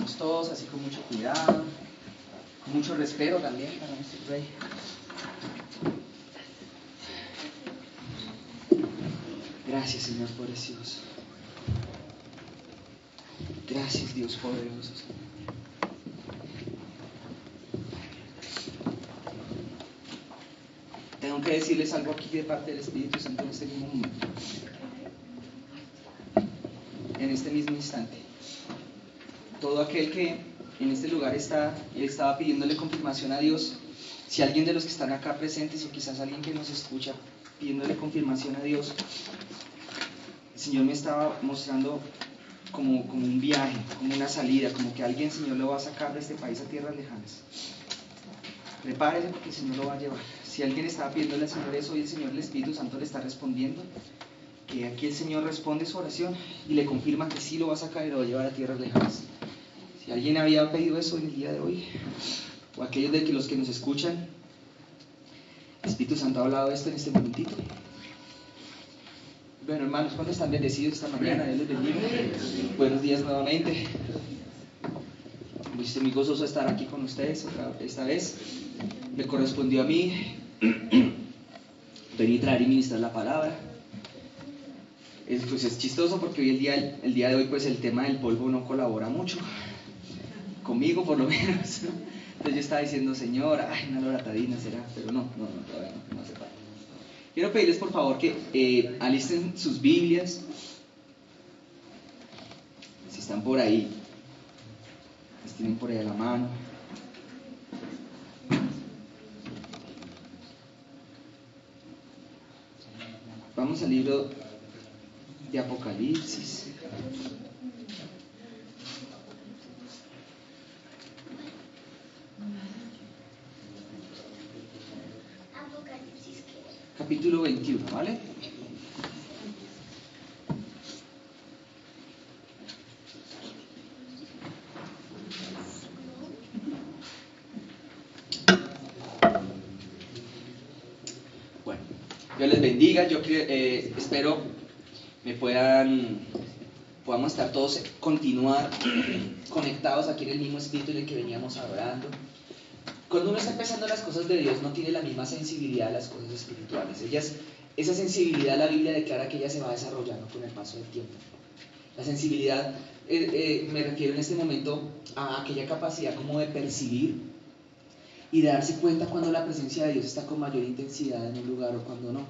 Vamos todos así con mucho cuidado, con mucho respeto también para nuestro Rey. Gracias, Señor, por ese Dios. Gracias, Dios poderoso. Tengo que decirles algo aquí de parte del Espíritu Santo en este mismo momento, en este mismo instante. Todo aquel que en este lugar estaba pidiéndole confirmación a Dios, si alguien de los que están acá presentes o quizás alguien que nos escucha pidiéndole confirmación a Dios, el Señor me estaba mostrando como un viaje, como una salida, como que alguien, el Señor lo va a sacar de este país a tierras lejanas. Prepárese porque el Señor lo va a llevar. Si alguien estaba pidiéndole al Señor eso, hoy el Señor, el Espíritu Santo, le está respondiendo, que aquí el Señor responde su oración y le confirma que sí lo va a sacar y lo va a llevar a tierras lejanas. Si alguien había pedido eso en el día de hoy, o aquellos de los que nos escuchan, el Espíritu Santo ha hablado de esto en este momentito. Bueno, hermanos, ¿cuándo están bendecidos esta mañana? Dios les bendiga. Buenos días nuevamente. Estoy muy gozoso de estar aquí con ustedes esta vez. Me correspondió a mí venir, traer y ministrar la palabra. Pues es chistoso porque hoy el día de hoy pues el tema del polvo no colabora mucho, conmigo por lo menos. Entonces yo estaba diciendo, Señor, una loratadina será, pero no, todavía no hace falta. Quiero pedirles por favor que alisten sus Biblias, si están por ahí, las tienen por ahí a la mano. Vamos al libro de Apocalipsis. Capítulo 21, ¿vale? Bueno, Dios les bendiga. Yo espero podamos estar todos, continuar conectados aquí en el mismo espíritu en el que veníamos adorando. Cuando uno está empezando las cosas de Dios, no tiene la misma sensibilidad a las cosas espirituales. Esa sensibilidad, la Biblia declara que ella se va desarrollando con el paso del tiempo. La sensibilidad, me refiero en este momento a aquella capacidad como de percibir y de darse cuenta cuando la presencia de Dios está con mayor intensidad en un lugar o cuando no.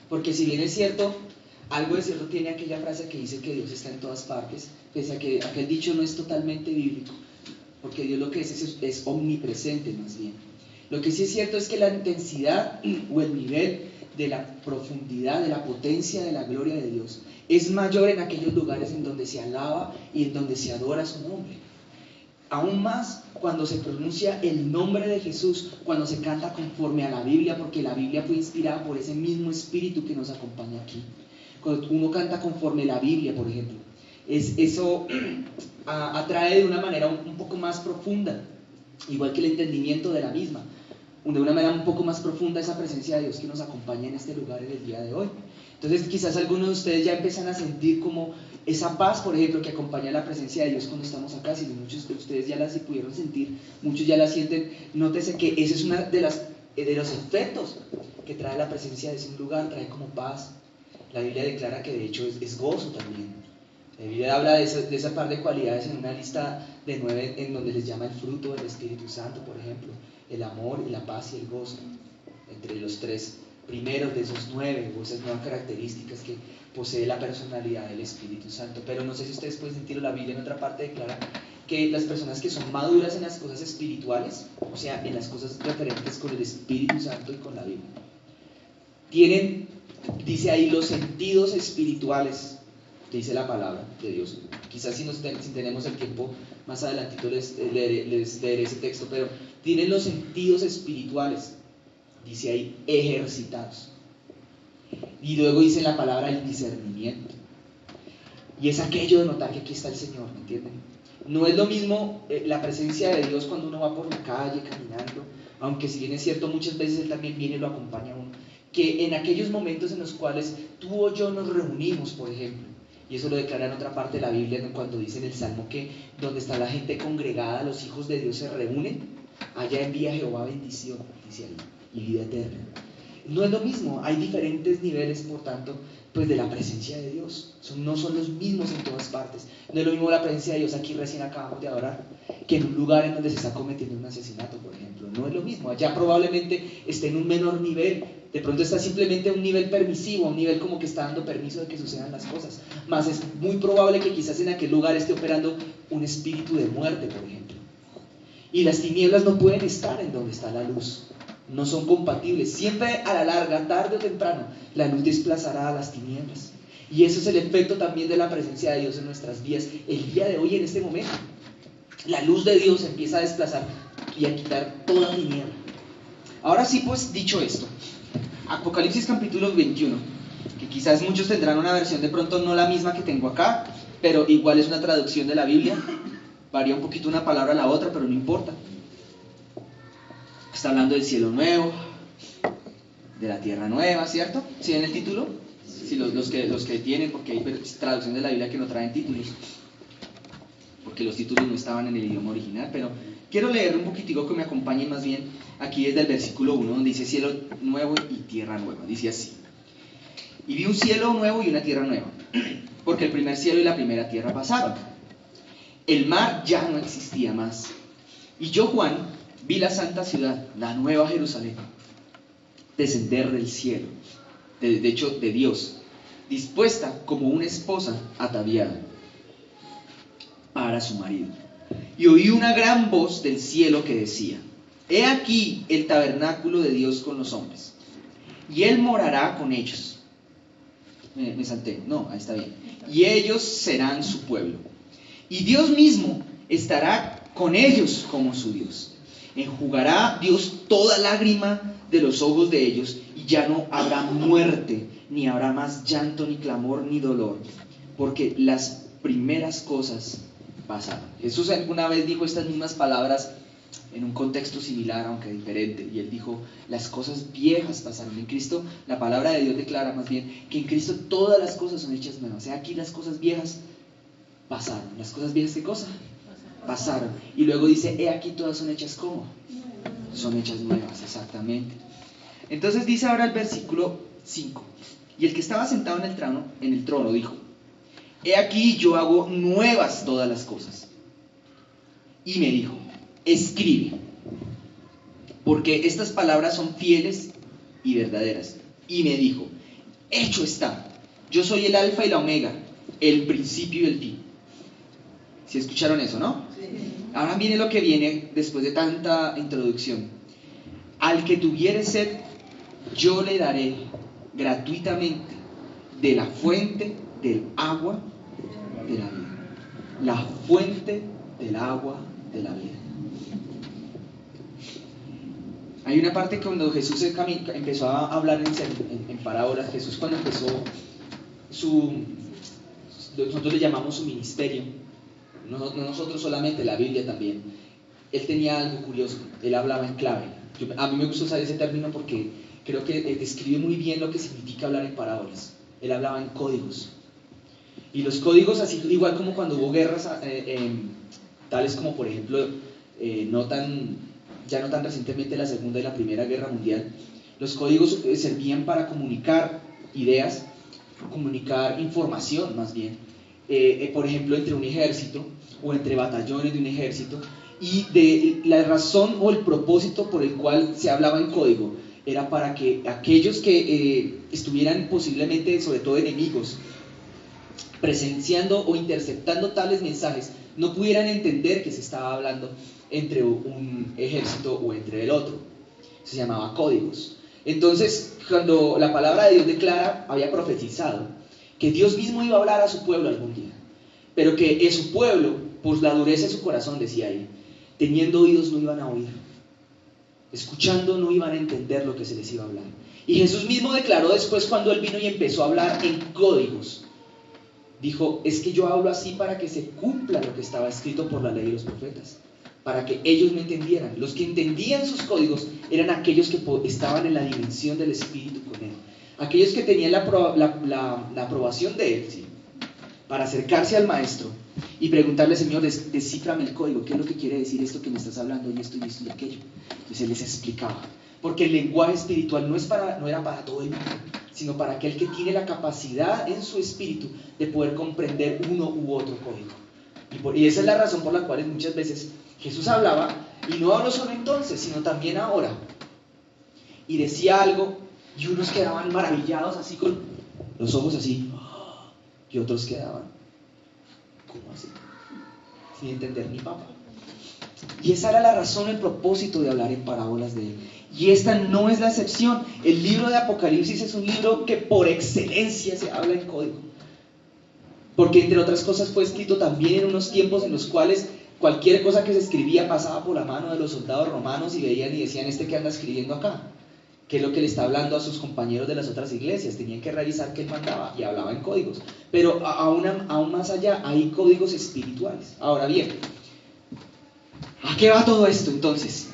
Porque si bien es cierto, algo de cierto tiene aquella frase que dice que Dios está en todas partes, pese a que aquel dicho no es totalmente bíblico, porque Dios lo que es omnipresente más bien. Lo que sí es cierto es que la intensidad o el nivel de la profundidad, de la potencia de la gloria de Dios es mayor en aquellos lugares en donde se alaba y en donde se adora su nombre. Aún más cuando se pronuncia el nombre de Jesús, cuando se canta conforme a la Biblia, porque la Biblia fue inspirada por ese mismo espíritu que nos acompaña aquí. Cuando uno canta conforme a la Biblia, por ejemplo, eso atrae de una manera un poco más profunda, igual que el entendimiento de la misma, de una manera un poco más profunda esa presencia de Dios que nos acompaña en este lugar en el día de hoy. Entonces quizás algunos de ustedes ya empiezan a sentir como esa paz, por ejemplo, que acompaña la presencia de Dios cuando estamos acá. Si muchos de ustedes ya la pudieron sentir, muchos ya la sienten, nótese que ese es uno de los efectos que trae la presencia de ese lugar, trae como paz. La Biblia declara que de hecho es gozo también. La Biblia habla de esa par de cualidades en una lista de 9 en donde les llama el fruto del Espíritu Santo, por ejemplo, el amor, la paz y el gozo, entre los 3 primeros de esos 9, o esas 9 características que posee la personalidad del Espíritu Santo. Pero no sé si ustedes pueden sentirlo, la Biblia en otra parte declara que las personas que son maduras en las cosas espirituales, o sea, en las cosas referentes con el Espíritu Santo y con la Biblia, tienen, dice ahí, los sentidos espirituales, dice la palabra de Dios. Quizás si tenemos el tiempo, más adelantito les leeré ese texto, pero tienen los sentidos espirituales, dice ahí, ejercitados. Y luego dice la palabra el discernimiento. Y es aquello de notar que aquí está el Señor, ¿me entienden? No es lo mismo la presencia de Dios cuando uno va por la calle caminando, aunque si bien es cierto muchas veces Él también viene y lo acompaña a uno, que en aquellos momentos en los cuales tú o yo nos reunimos, por ejemplo, Y eso lo declara en otra parte de la Biblia cuando dice en el Salmo que donde está la gente congregada, los hijos de Dios se reúnen, allá envía Jehová bendición, dice ahí, y vida eterna. No es lo mismo, hay diferentes niveles, por tanto, pues de la presencia de Dios. No son los mismos en todas partes. No es lo mismo la presencia de Dios aquí recién acabamos de adorar, que en un lugar en donde se está cometiendo un asesinato, por ejemplo. No es lo mismo. Allá probablemente esté en un menor nivel. De pronto está simplemente a un nivel permisivo, a un nivel como que está dando permiso de que sucedan las cosas. Más es muy probable que quizás en aquel lugar esté operando un espíritu de muerte, por ejemplo. Y las tinieblas no pueden estar en donde está la luz. No son compatibles. Siempre a la larga, tarde o temprano, la luz desplazará a las tinieblas. Y eso es el efecto también de la presencia de Dios en nuestras vidas. El día de hoy, en este momento, la luz de Dios empieza a desplazar y a quitar toda tiniebla. Ahora sí, pues, dicho esto, Apocalipsis capítulo 21, que quizás muchos tendrán una versión de pronto no la misma que tengo acá, pero igual es una traducción de la Biblia. Varía un poquito una palabra a la otra, pero no importa. Está hablando del cielo nuevo, de la tierra nueva, ¿cierto? ¿Sí ven el título? Sí, los que tienen, porque hay traducciones de la Biblia que no traen títulos, porque los títulos no estaban en el idioma original, pero quiero leer un poquitico que me acompañe más bien aquí desde el versículo 1, donde dice cielo nuevo y tierra nueva. Dice así: y vi un cielo nuevo y una tierra nueva, porque el primer cielo y la primera tierra pasaron. El mar ya no existía más. Y yo, Juan, vi la santa ciudad, la nueva Jerusalén, descender del cielo, de hecho de Dios, dispuesta como una esposa ataviada para su marido. Y oí una gran voz del cielo que decía: he aquí el tabernáculo de Dios con los hombres, y Él morará con ellos. Me salté, no, ahí está bien. Y ellos serán su pueblo. Y Dios mismo estará con ellos como su Dios. Enjugará Dios toda lágrima de los ojos de ellos, y ya no habrá muerte, ni habrá más llanto, ni clamor, ni dolor, porque las primeras cosas pasaron. Jesús alguna vez dijo estas mismas palabras en un contexto similar, aunque diferente, y Él dijo: las cosas viejas pasaron. En Cristo, la palabra de Dios declara más bien que en Cristo todas las cosas son hechas nuevas. O sea, aquí las cosas viejas pasaron. ¿Las cosas viejas qué cosa? Pasaron. Y luego dice: he aquí todas son hechas ¿cómo? Son hechas nuevas, exactamente. Entonces dice ahora el versículo 5: y el que estaba sentado en el trono dijo: he aquí yo hago nuevas todas las cosas. Y me dijo: escribe, porque estas palabras son fieles y verdaderas. Y me dijo: hecho está, yo soy el alfa y la omega, el principio y el fin. ¿Sí escucharon eso, no? Sí. Ahora viene lo que viene después de tanta introducción. Al que tuviere sed, yo le daré gratuitamente de la fuente del agua de la vida. La fuente del agua de la vida. Hay una parte que cuando Jesús empezó a hablar en parábolas, Jesús cuando empezó nosotros le llamamos su ministerio, no nosotros solamente, la Biblia también. Él tenía algo curioso, él hablaba en clave. A mí me gusta usar ese término porque creo que describe muy bien lo que significa hablar en parábolas. Él hablaba en códigos. Y los códigos, así igual como cuando hubo guerras, tales como por ejemplo, ya no tan recientemente la Segunda y la Primera Guerra Mundial, los códigos servían para comunicar ideas, comunicar información más bien, por ejemplo entre un ejército o entre batallones de un ejército, y de la razón o el propósito por el cual se hablaba en código era para que aquellos que estuvieran posiblemente, sobre todo enemigos, presenciando o interceptando tales mensajes, no pudieran entender que se estaba hablando entre un ejército o entre el otro. Se llamaba códigos. Entonces, cuando la palabra de Dios declara, había profetizado que Dios mismo iba a hablar a su pueblo algún día, pero que su pueblo, por la dureza de su corazón, decía ahí, teniendo oídos no iban a oír, escuchando no iban a entender lo que se les iba a hablar. Y Jesús mismo declaró después, cuando Él vino y empezó a hablar en códigos, dijo: es que yo hablo así para que se cumpla lo que estaba escrito por la ley de los profetas, para que ellos me entendieran. Los que entendían sus códigos eran aquellos que estaban en la dimensión del Espíritu con Él, aquellos que tenían la aprobación de Él, ¿sí? para acercarse al maestro y preguntarle: Señor, descíframe el código, ¿qué es lo que quiere decir esto que me estás hablando, y esto y esto y aquello? Entonces él les explicaba, porque el lenguaje espiritual no era para todo el mundo, sino para aquel que tiene la capacidad en su espíritu de poder comprender uno u otro código. Y esa es la razón por la cual muchas veces Jesús hablaba, y no habló solo entonces, sino también ahora, y decía algo, y unos quedaban maravillados así con los ojos así, y otros quedaban, ¿cómo así? Sin entender ni papa. Y esa era la razón, el propósito de hablar en parábolas de él. Y esta no es la excepción. El libro de Apocalipsis es un libro que por excelencia se habla en código, porque entre otras cosas fue escrito también en unos tiempos en los cuales cualquier cosa que se escribía pasaba por la mano de los soldados romanos, y veían y decían: ¿este qué anda escribiendo acá? ¿Qué es lo que le está hablando a sus compañeros de las otras iglesias? Tenían que revisar que él mandaba, y hablaba en códigos. Pero aún más allá hay códigos espirituales. Ahora bien, ¿a qué va todo esto entonces?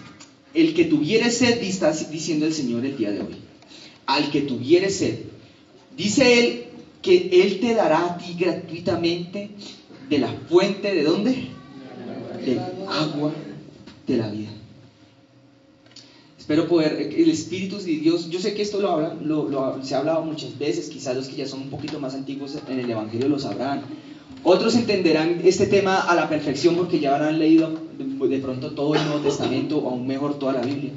El que tuviere sed, está diciendo el Señor el día de hoy, al que tuviere sed, dice él que él te dará a ti gratuitamente de la fuente, ¿de dónde? Del agua de la vida. Espero poder, el Espíritu de Dios, yo sé que esto se ha hablado muchas veces, quizás los que ya son un poquito más antiguos en el Evangelio lo sabrán. Otros entenderán este tema a la perfección porque ya habrán leído de pronto todo el Nuevo Testamento, o aún mejor toda la Biblia.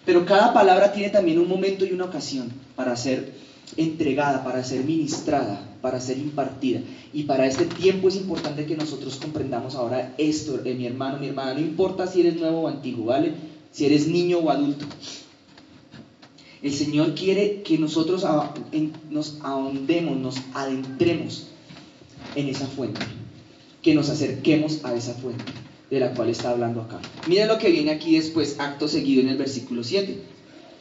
Pero cada palabra tiene también un momento y una ocasión para ser entregada, para ser ministrada, para ser impartida. Y para este tiempo es importante que nosotros comprendamos ahora esto, mi hermano, mi hermana, no importa si eres nuevo o antiguo, ¿vale? Si eres niño o adulto. El Señor quiere que nosotros nos ahondemos, nos adentremos en esa fuente, que nos acerquemos a esa fuente de la cual está hablando acá. Mira lo que viene aquí después, acto seguido, en el versículo 7.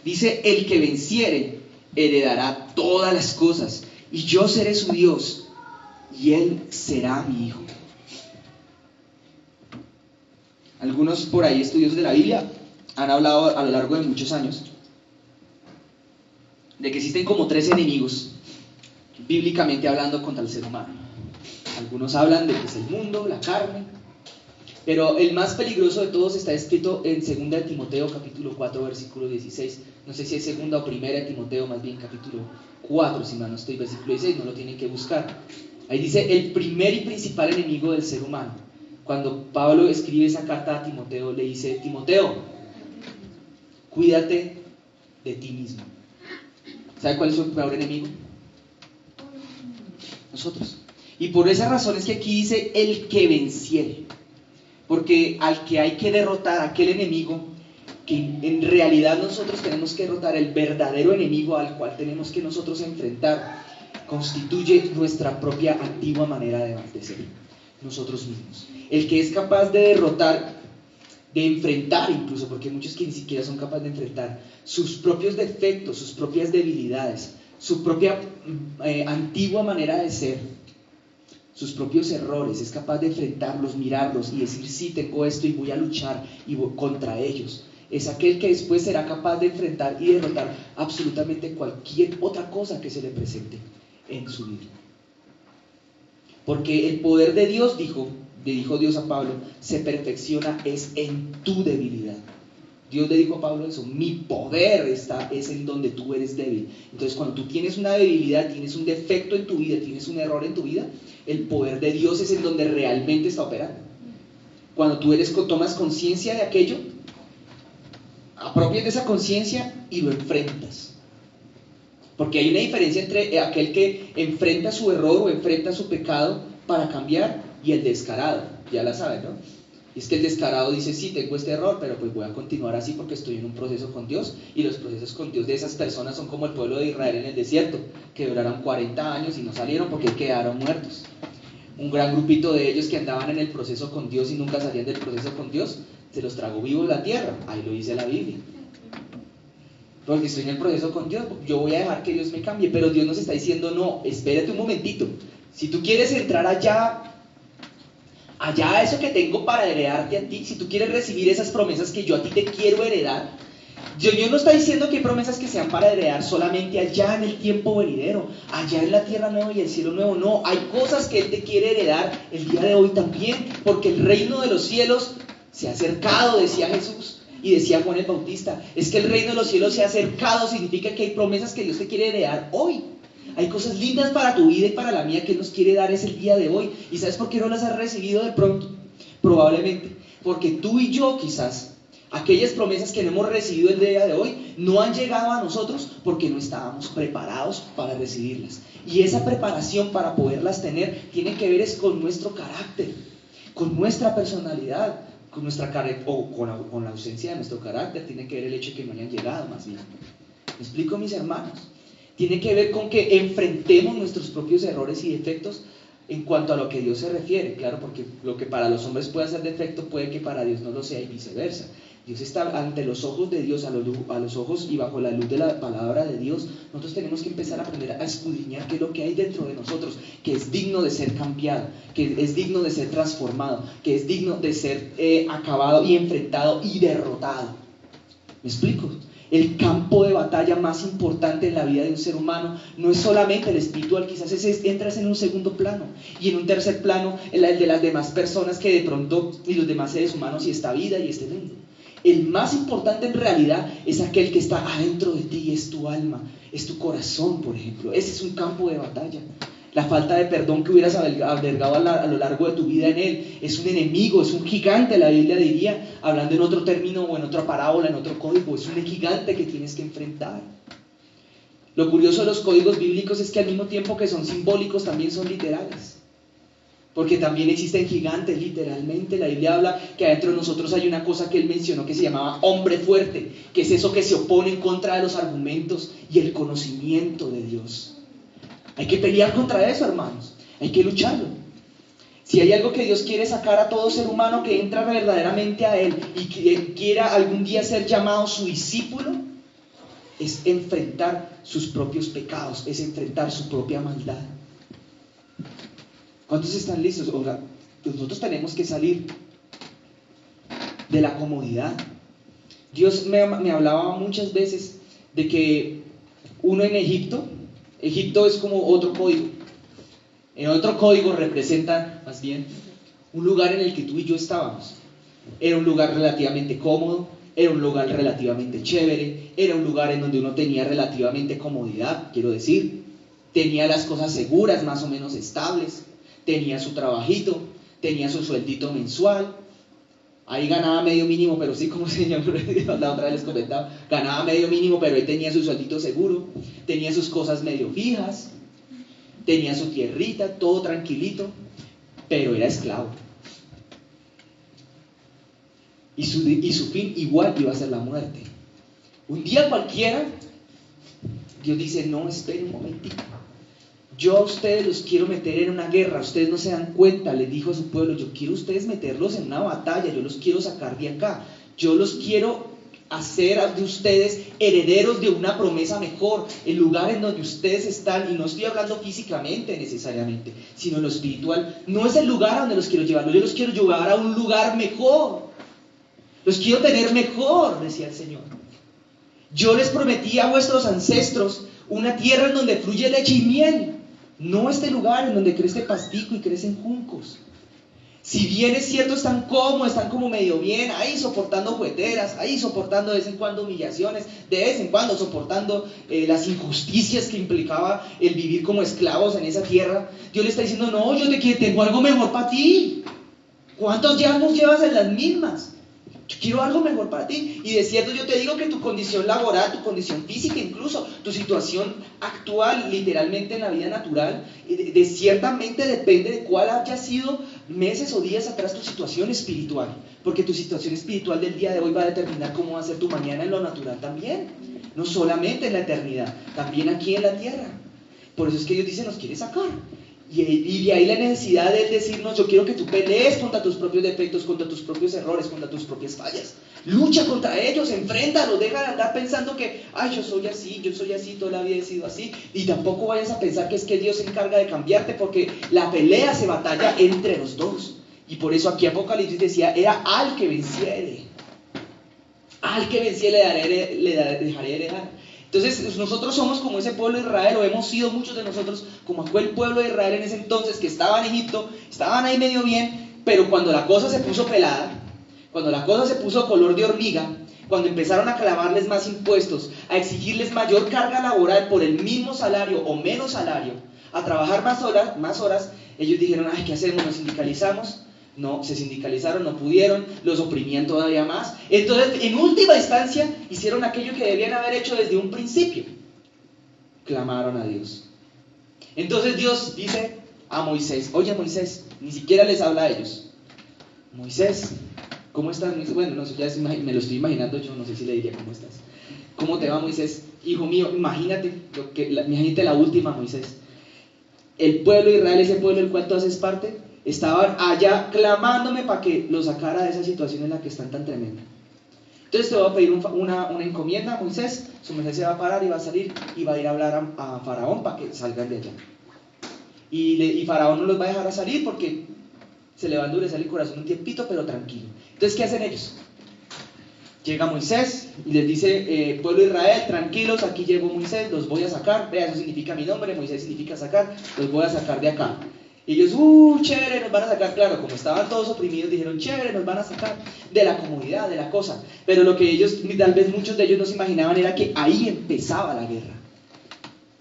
Dice: el que venciere heredará todas las cosas, y yo seré su Dios, y él será mi hijo. Algunos por ahí estudiosos de la Biblia han hablado a lo largo de muchos años de que existen como 3 enemigos, bíblicamente hablando, contra el ser humano. Algunos hablan de que es el mundo, la carne, pero el más peligroso de todos está escrito en 2 de Timoteo capítulo 4 versículo 16. No sé si es 2 o 1 de Timoteo, más bien capítulo 4, si mal no estoy, versículo 16, no lo tienen que buscar. Ahí dice: el primer y principal enemigo del ser humano. Cuando Pablo escribe esa carta a Timoteo, le dice: Timoteo, cuídate de ti mismo. ¿Sabe cuál es su peor enemigo? Nosotros. Y por esa razón es que aquí dice: el que venciere, porque al que hay que derrotar, aquel enemigo que en realidad nosotros tenemos que derrotar, el verdadero enemigo al cual tenemos que nosotros enfrentar, constituye nuestra propia antigua manera de ser, nosotros mismos. El que es capaz de derrotar, de enfrentar incluso, porque hay muchos que ni siquiera son capaces de enfrentar sus propios defectos, sus propias debilidades, su propia antigua manera de ser, sus propios errores, es capaz de enfrentarlos, mirarlos y decir: sí, tengo esto y voy a luchar contra ellos. Es aquel que después será capaz de enfrentar y derrotar absolutamente cualquier otra cosa que se le presente en su vida. Porque el poder de Dios, le dijo Dios a Pablo, se perfecciona es en tu debilidad. Dios le dijo a Pablo eso: mi poder es en donde tú eres débil. Entonces, cuando tú tienes una debilidad, tienes un defecto en tu vida, tienes un error en tu vida, el poder de Dios es en donde realmente está operando. Cuando tú tomas conciencia de aquello, apropias de esa conciencia y lo enfrentas. Porque hay una diferencia entre aquel que enfrenta su error o enfrenta su pecado para cambiar y el descarado. Ya la saben, ¿no? Y es que el descarado dice: sí, tengo este error, pero pues voy a continuar así porque estoy en un proceso con Dios. Y los procesos con Dios de esas personas son como el pueblo de Israel en el desierto, que duraron 40 años y no salieron porque quedaron muertos. Un gran grupito de ellos que andaban en el proceso con Dios y nunca salían del proceso con Dios, se los tragó vivos la tierra. Ahí lo dice la Biblia. Porque estoy en el proceso con Dios, yo voy a dejar que Dios me cambie. Pero Dios nos está diciendo: no, espérate un momentito. Si tú quieres entrar allá a eso que tengo para heredarte a ti, si tú quieres recibir esas promesas que yo a ti te quiero heredar, Dios no está diciendo que hay promesas que sean para heredar solamente allá en el tiempo venidero, allá en la tierra nueva y el cielo nuevo. No, hay cosas que Él te quiere heredar el día de hoy también, porque el reino de los cielos se ha acercado, decía Jesús. Y decía Juan el Bautista, es que el reino de los cielos se ha acercado, significa que hay promesas que Dios te quiere heredar hoy. Hay cosas lindas para tu vida y para la mía que Él nos quiere dar es el día de hoy. ¿Y sabes por qué no las has recibido de pronto? Probablemente porque tú y yo quizás, aquellas promesas que no hemos recibido el día de hoy, no han llegado a nosotros porque no estábamos preparados para recibirlas. Y esa preparación para poderlas tener tiene que ver es con nuestro carácter, con nuestra personalidad, con nuestra con la ausencia de nuestro carácter. Tiene que ver el hecho de que no hayan llegado, más bien. ¿Me explico, mis hermanos? Tiene que ver con que enfrentemos nuestros propios errores y defectos en cuanto a lo que Dios se refiere, claro, porque lo que para los hombres puede ser defecto puede que para Dios no lo sea y viceversa. Dios está ante los ojos de Dios, a los ojos y bajo la luz de la palabra de Dios. Nosotros tenemos que empezar a aprender a escudriñar qué es lo que hay dentro de nosotros, que es digno de ser cambiado, que es digno de ser transformado, que es digno de ser acabado y enfrentado y derrotado. ¿Me explico? El campo de batalla más importante en la vida de un ser humano no es solamente el espiritual, quizás entras en un segundo plano, y en un tercer plano el de las demás personas que de pronto, y los demás seres humanos y esta vida y este mundo. El más importante en realidad es aquel que está adentro de ti, es tu alma, es tu corazón, por ejemplo. Ese es un campo de batalla. La falta de perdón que hubieras albergado a lo largo de tu vida en él es un enemigo, es un gigante, la Biblia diría, hablando en otro término o en otra parábola, en otro código, es un gigante que tienes que enfrentar. Lo curioso de los códigos bíblicos es que al mismo tiempo que son simbólicos también son literales, porque también existen gigantes literalmente. La Biblia habla que adentro de nosotros hay una cosa que él mencionó que se llamaba hombre fuerte, que es eso que se opone en contra de los argumentos y el conocimiento de Dios. Hay que pelear contra eso, hermanos. Hay que lucharlo. Si hay algo que Dios quiere sacar a todo ser humano que entra verdaderamente a Él y que quiera algún día ser llamado su discípulo, es enfrentar sus propios pecados, es enfrentar su propia maldad. ¿Cuántos están listos? Oiga, nosotros tenemos que salir de la comodidad. Dios me hablaba muchas veces de que uno en Egipto es como otro código. En otro código representa más bien un lugar en el que tú y yo estábamos. Era un lugar relativamente cómodo, era un lugar relativamente chévere, era un lugar en donde uno tenía relativamente comodidad, quiero decir. Tenía las cosas seguras, más o menos estables, tenía su trabajito, tenía su sueldito mensual. Ahí ganaba medio mínimo, pero sí, como señor, la otra vez les comentaba, ganaba medio mínimo, pero ahí tenía su sueldito seguro, tenía sus cosas medio fijas, tenía su tierrita, todo tranquilito, pero era esclavo. Y su fin igual iba a ser la muerte. Un día cualquiera, Dios dice, no, esperen un momentito. Yo a ustedes los quiero meter en una guerra, ustedes no se dan cuenta, les dijo a su pueblo, yo quiero a ustedes meterlos en una batalla, yo los quiero sacar de acá, yo los quiero hacer de ustedes herederos de una promesa mejor, el lugar en donde ustedes están, y no estoy hablando físicamente necesariamente, sino en lo espiritual, no es el lugar a donde los quiero llevar, yo los quiero llevar a un lugar mejor, los quiero tener mejor, decía el Señor. Yo les prometí a vuestros ancestros una tierra en donde fluye leche y miel, no este lugar en donde crece pastico y crecen juncos. Si bien es cierto, están como medio bien, ahí soportando jueteras, ahí soportando de vez en cuando humillaciones, de vez en cuando soportando las injusticias que implicaba el vivir como esclavos en esa tierra. Dios le está diciendo, no, tengo algo mejor para ti. ¿Cuántos ya nos llevas en las mismas? Yo quiero algo mejor para ti. Y de cierto yo te digo que tu condición laboral, tu condición física incluso, tu situación actual literalmente en la vida natural, ciertamente depende de cuál haya sido meses o días atrás tu situación espiritual. Porque tu situación espiritual del día de hoy va a determinar cómo va a ser tu mañana en lo natural también. No solamente en la eternidad, también aquí en la tierra. Por eso es que Dios dice, nos quiere sacar. Y de ahí la necesidad de decirnos, yo quiero que tú pelees contra tus propios defectos, contra tus propios errores, contra tus propias fallas. Lucha contra ellos, enfréntalos, deja de andar pensando que, ay, yo soy así, toda la vida he sido así. Y tampoco vayas a pensar que es que Dios se encarga de cambiarte, porque la pelea se batalla entre los dos. Y por eso aquí Apocalipsis decía, era al que venciere. Al que venciere dejaré heredar. Entonces nosotros somos como ese pueblo de Israel, o hemos sido muchos de nosotros como aquel pueblo de Israel en ese entonces que estaba en Egipto, estaban ahí medio bien, pero cuando la cosa se puso pelada, cuando la cosa se puso color de hormiga, cuando empezaron a clavarles más impuestos, a exigirles mayor carga laboral por el mismo salario o menos salario, a trabajar más horas, ellos dijeron, ay, ¿qué hacemos? ¿Nos sindicalizamos? No, se sindicalizaron, no pudieron, los oprimían todavía más. Entonces, en última instancia, hicieron aquello que debían haber hecho desde un principio. Clamaron a Dios. Entonces Dios dice a Moisés, oye Moisés, ni siquiera les habla a ellos. Moisés, ¿cómo estás? Bueno, no sé, ya me lo estoy imaginando yo, no sé si le diría, ¿cómo estás? ¿Cómo te va, Moisés? Hijo mío, imagínate la última, Moisés. El pueblo de Israel, ese pueblo del cual tú haces parte, estaban allá clamándome para que lo sacara de esa situación en la que están tan tremenda. Entonces te voy a pedir una encomienda a Moisés, su merced se va a parar y va a salir y va a ir a hablar a Faraón para que salgan de allá. Y Faraón no los va a dejar a salir porque se le va a endurecer el corazón un tiempito, pero tranquilo. Entonces, ¿qué hacen ellos? Llega Moisés y les dice, pueblo de Israel, tranquilos, aquí llegó Moisés, los voy a sacar. Vea, eso significa mi nombre, Moisés significa sacar, los voy a sacar de acá. Y ellos, chévere, nos van a sacar, claro, como estaban todos oprimidos, dijeron, chévere, nos van a sacar de la comodidad, de la cosa. Pero lo que ellos, tal vez muchos de ellos no se imaginaban era que ahí empezaba la guerra.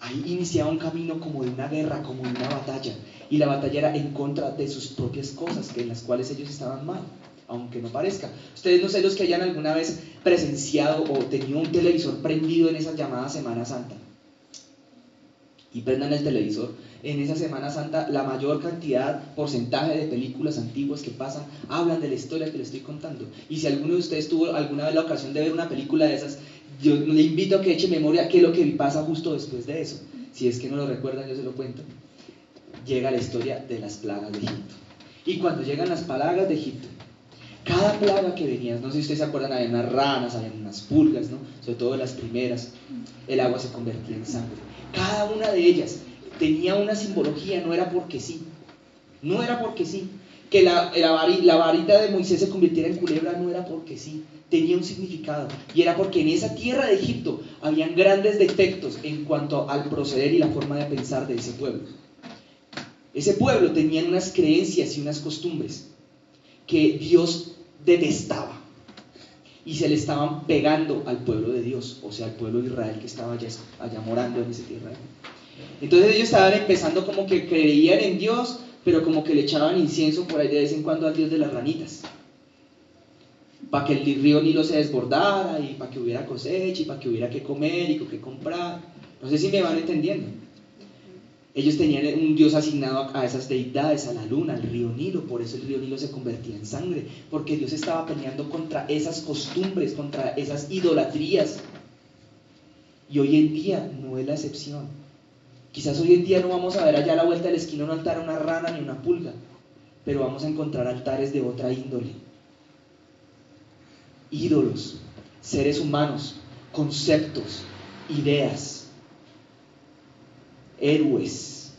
Ahí iniciaba un camino como de una guerra, como de una batalla. Y la batalla era en contra de sus propias cosas, en las cuales ellos estaban mal, aunque no parezca. Ustedes no sé los que hayan alguna vez presenciado o tenido un televisor prendido en esa llamada Semana Santa. Y prendan el televisor. En esa Semana Santa, la mayor cantidad, porcentaje de películas antiguas que pasan, hablan de la historia que les estoy contando. Y si alguno de ustedes tuvo alguna vez la ocasión de ver una película de esas, yo le invito a que eche memoria qué es lo que pasa justo después de eso. Si es que no lo recuerdan, yo se lo cuento. Llega la historia de las plagas de Egipto. Y cuando llegan las plagas de Egipto, cada plaga que venía, no sé si ustedes se acuerdan, había unas ranas, había unas pulgas, ¿no? Sobre todo las primeras, el agua se convertía en sangre. Cada una de ellas tenía una simbología, no era porque sí. No era porque sí. Que la varita de Moisés se convirtiera en culebra no era porque sí. Tenía un significado. Y era porque en esa tierra de Egipto habían grandes defectos en cuanto al proceder y la forma de pensar de ese pueblo. Ese pueblo tenía unas creencias y unas costumbres que Dios detestaba y se le estaban pegando al pueblo de Dios, o sea, al pueblo de Israel que estaba allá morando en esa tierra. Entonces ellos estaban empezando como que creían en Dios, pero como que le echaban incienso por ahí de vez en cuando al Dios de las ranitas, para que el río Nilo se desbordara y para que hubiera cosecha y para que hubiera que comer y que comprar. No sé si me van entendiendo. Ellos tenían un Dios asignado a esas deidades, a la luna, al río Nilo, por eso el río Nilo se convertía en sangre, porque Dios estaba peleando contra esas costumbres, contra esas idolatrías. Y hoy en día no es la excepción. Quizás hoy en día no vamos a ver allá a la vuelta de la esquina un altar a una rana ni una pulga, pero vamos a encontrar altares de otra índole. Ídolos, seres humanos, conceptos, ideas, héroes.